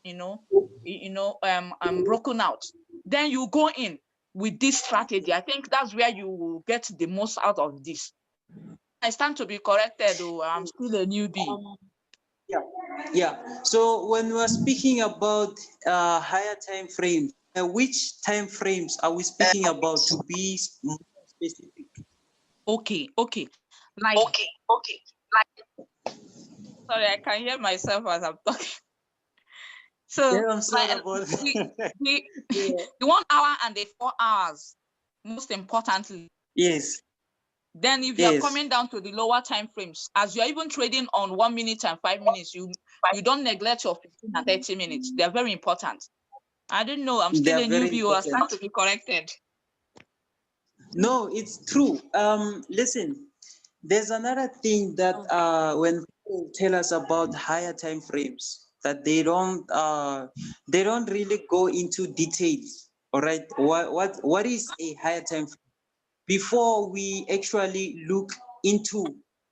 broken out, then you go in with this strategy. I think that's where you will get the most out of this. I stand to be corrected, though I'm still a newbie. Yeah. So when we're speaking about higher time frames, which time frames are we speaking about, to be more specific? Okay. Like sorry, I can hear myself as I'm talking. So I'm sorry about the 1 hour and the 4 hours, most importantly. Yes. Then if you're coming down to the lower time frames, as you're even trading on 1 minute and 5 minutes, you don't neglect your 15 and 30 minutes. They're very important. I don't know. I'm still a newbie, or I stand to be corrected. No, it's true. Listen, there's another thing that when people tell us about higher time frames, that they don't really go into details. All right, what is a higher time frame? Before we actually look into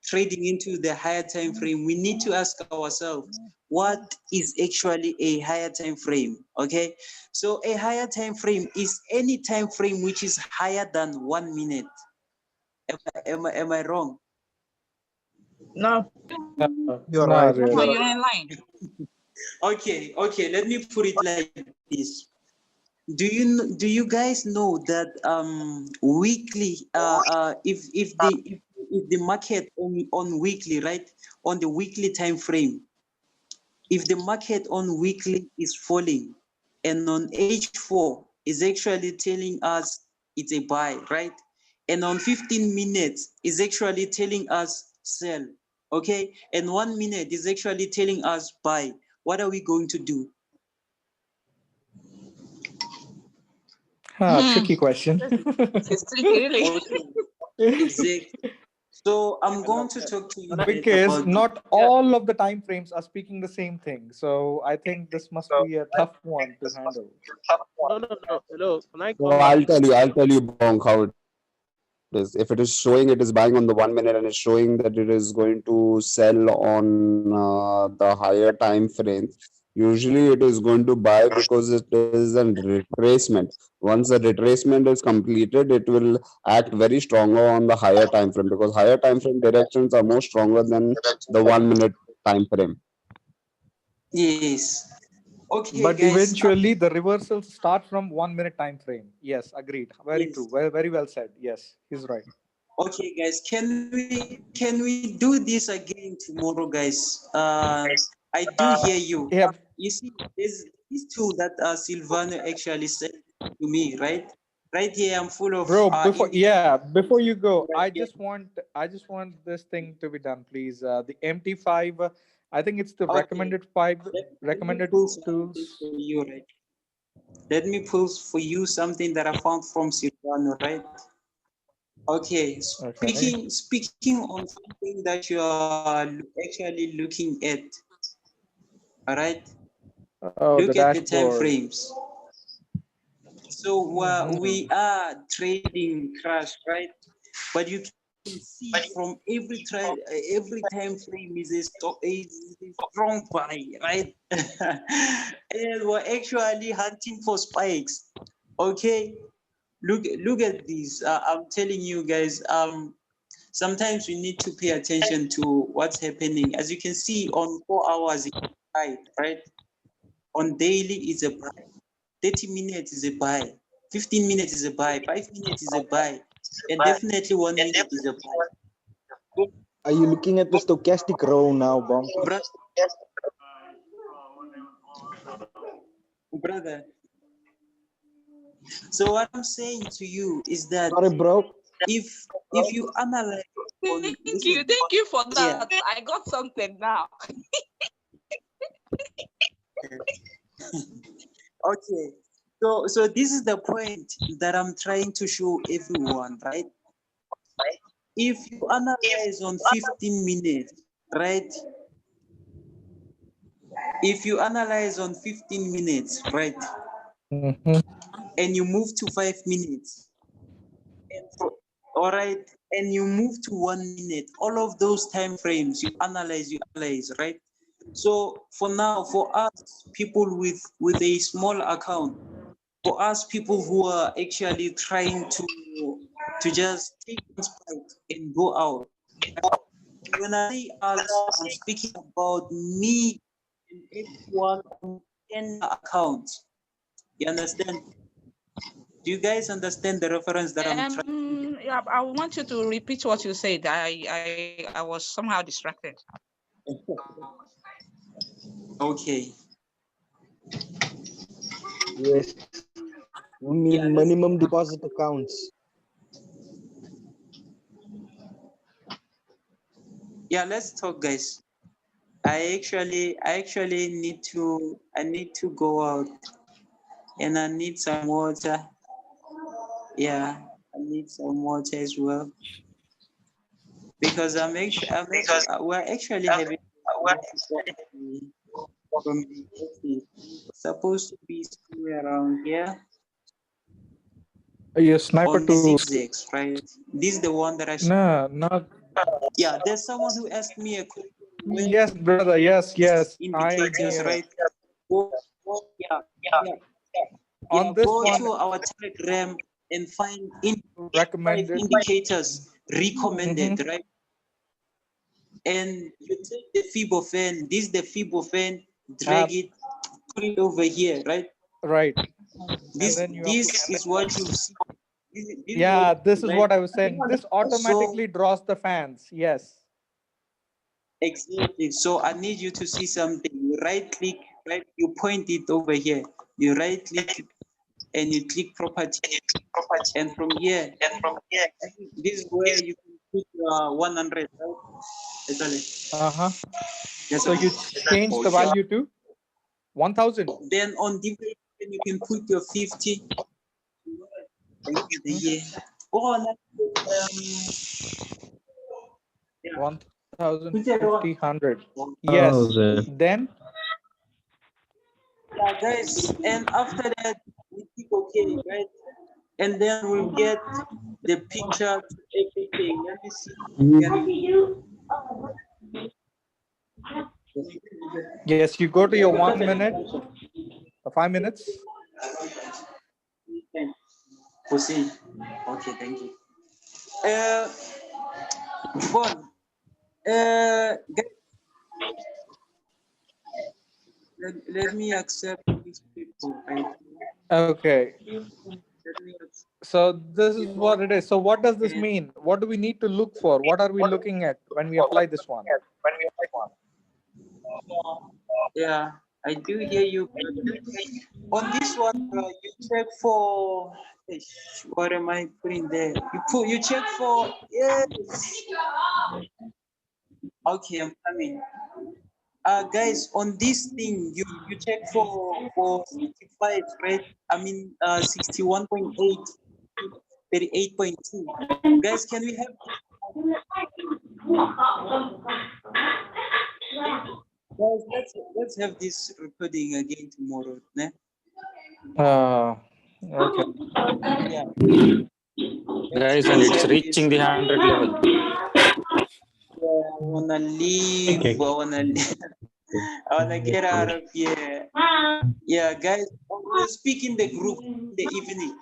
trading into the higher time frame, we need to ask ourselves, what is actually a higher time frame? Okay, so a higher time frame is any time frame which is higher than 1 minute. Am I wrong? No. You're right. You're in line. Okay, let me put it like this. Do you guys know that weekly if the market on weekly, right, on the weekly time frame, if the market on weekly is falling and on H4 is actually telling us it's a buy, right? And on 15 minutes is actually telling us sell, okay? And 1 minute is actually telling us buy. What are we going to do? Tricky question. It's tricky, really. Exactly. So I'm going to talk to you Because about not all of the time frames are speaking the same thing. So I think this must be a tough one to handle. No. Hello, can I So come back? I'll tell you, Bonk, how it is. If it is showing it is buying on the 1 minute and it's showing that it is going to sell on the higher time frames, usually it is going to buy because it is a retracement. Once the retracement is completed, it will act very stronger on the higher time frame because higher time frame directions are more stronger than the 1 minute time frame. yes. Okay, But guys. eventually the reversals start from 1 minute time frame. Yes, agreed. Very Yes. true. Very, very well said. Yes, he's right. Okay, guys. Can we do this again tomorrow, guys? I do hear you. Yeah. You see, there's this tool that Silvano actually said to me, right? Right here, I'm full of Bro, before you go, I just want this thing to be done, please. The MT5, I think it's the recommended recommended tools. For you, right? Let me pull for you something that I found from Silvano, right? Okay, speaking on something that you are actually looking at. All right. Oh, Look the at the time dashboard. frames. So we are trading crash, right? But you can see from every time frame is a strong buy, right? And we're actually hunting for spikes. Okay, look at this. I'm telling you guys. Sometimes we need to pay attention to what's happening. As you can see, on 4 hours, it's a buy, right? On daily, is a buy. 30 minutes is a buy. 15 minutes is a buy. 5 minutes is a buy. And definitely 1 minute is a buy. Are you looking at the stochastic row now, Bonk? Brother. So what I'm saying to you is that Sorry, bro. If you analyze Thank you for that. Yeah. I got something now. Okay. So this is the point that I'm trying to show everyone, right? If you analyze on 15 minutes, right? If you analyze on 15 minutes, right? And you move to 5 minutes, all right, and you move to 1 minute, all of those time frames you analyze, right? So for now, for us people with a small account, for us people who are actually trying to just take one spike and go out. When I say us, I'm speaking about me and everyone on 10 accounts. You understand? Do you guys understand the reference that I'm trying? Yeah, I want you to repeat what you said. I was somehow distracted. Okay. Yes. We mean minimum deposit accounts. Yeah, let's talk, guys. I actually need to go out, and I need some water. Yeah, I need some water as well, because we're actually having from the office. Supposed to be somewhere around here. Yes, sniper on the too. zigzags, right? This is the one that I saw. No, not. Yeah, there's someone who asked me a question. Yes, brother. Yes. Indicators, right? On this go one, to our Telegram and find recommended indicators recommended, right? And you take the Fibonacci, this is the Fibonacci, drag it, put it over here, right? Right. This And then you this is what you see. Yeah, this is right? what I was saying. This automatically draws the fans. Yes. Exactly. So I need you to see something. You right click, right? You point it over here. You right click and you click property. And from here, this is where you can put 100. Right? Uh-huh. Yes, So you change the value to 1000. Then on different, you can put your 50. Go on. 1000, 50, 100. Yes. Then Yeah, guys, and after that, we click OK, right? And then we'll get the picture to everything. Let me see. yes, you go to your 1 minute, 5 minutes. Hussein. Okay, thank you. Bon. Let me accept these people, right? Okay. So this is what it is. So what does this mean? What do we need to look for? What are we looking at when we apply this one? Yeah, I do hear you. On this one, you check for. What am I putting there? You check for. Yes. Okay, I'm coming. Guys, on this thing, you check for 65, right? I mean, 61.8, 38.2. Guys, can we have? Guys, let's have this recording again tomorrow, ne? Okay. Yeah. Guys, and it's reaching the 100 level. I wanna leave. I wanna leave. I wanna get out of here. Yeah, guys, we'll speak in the group in the evening.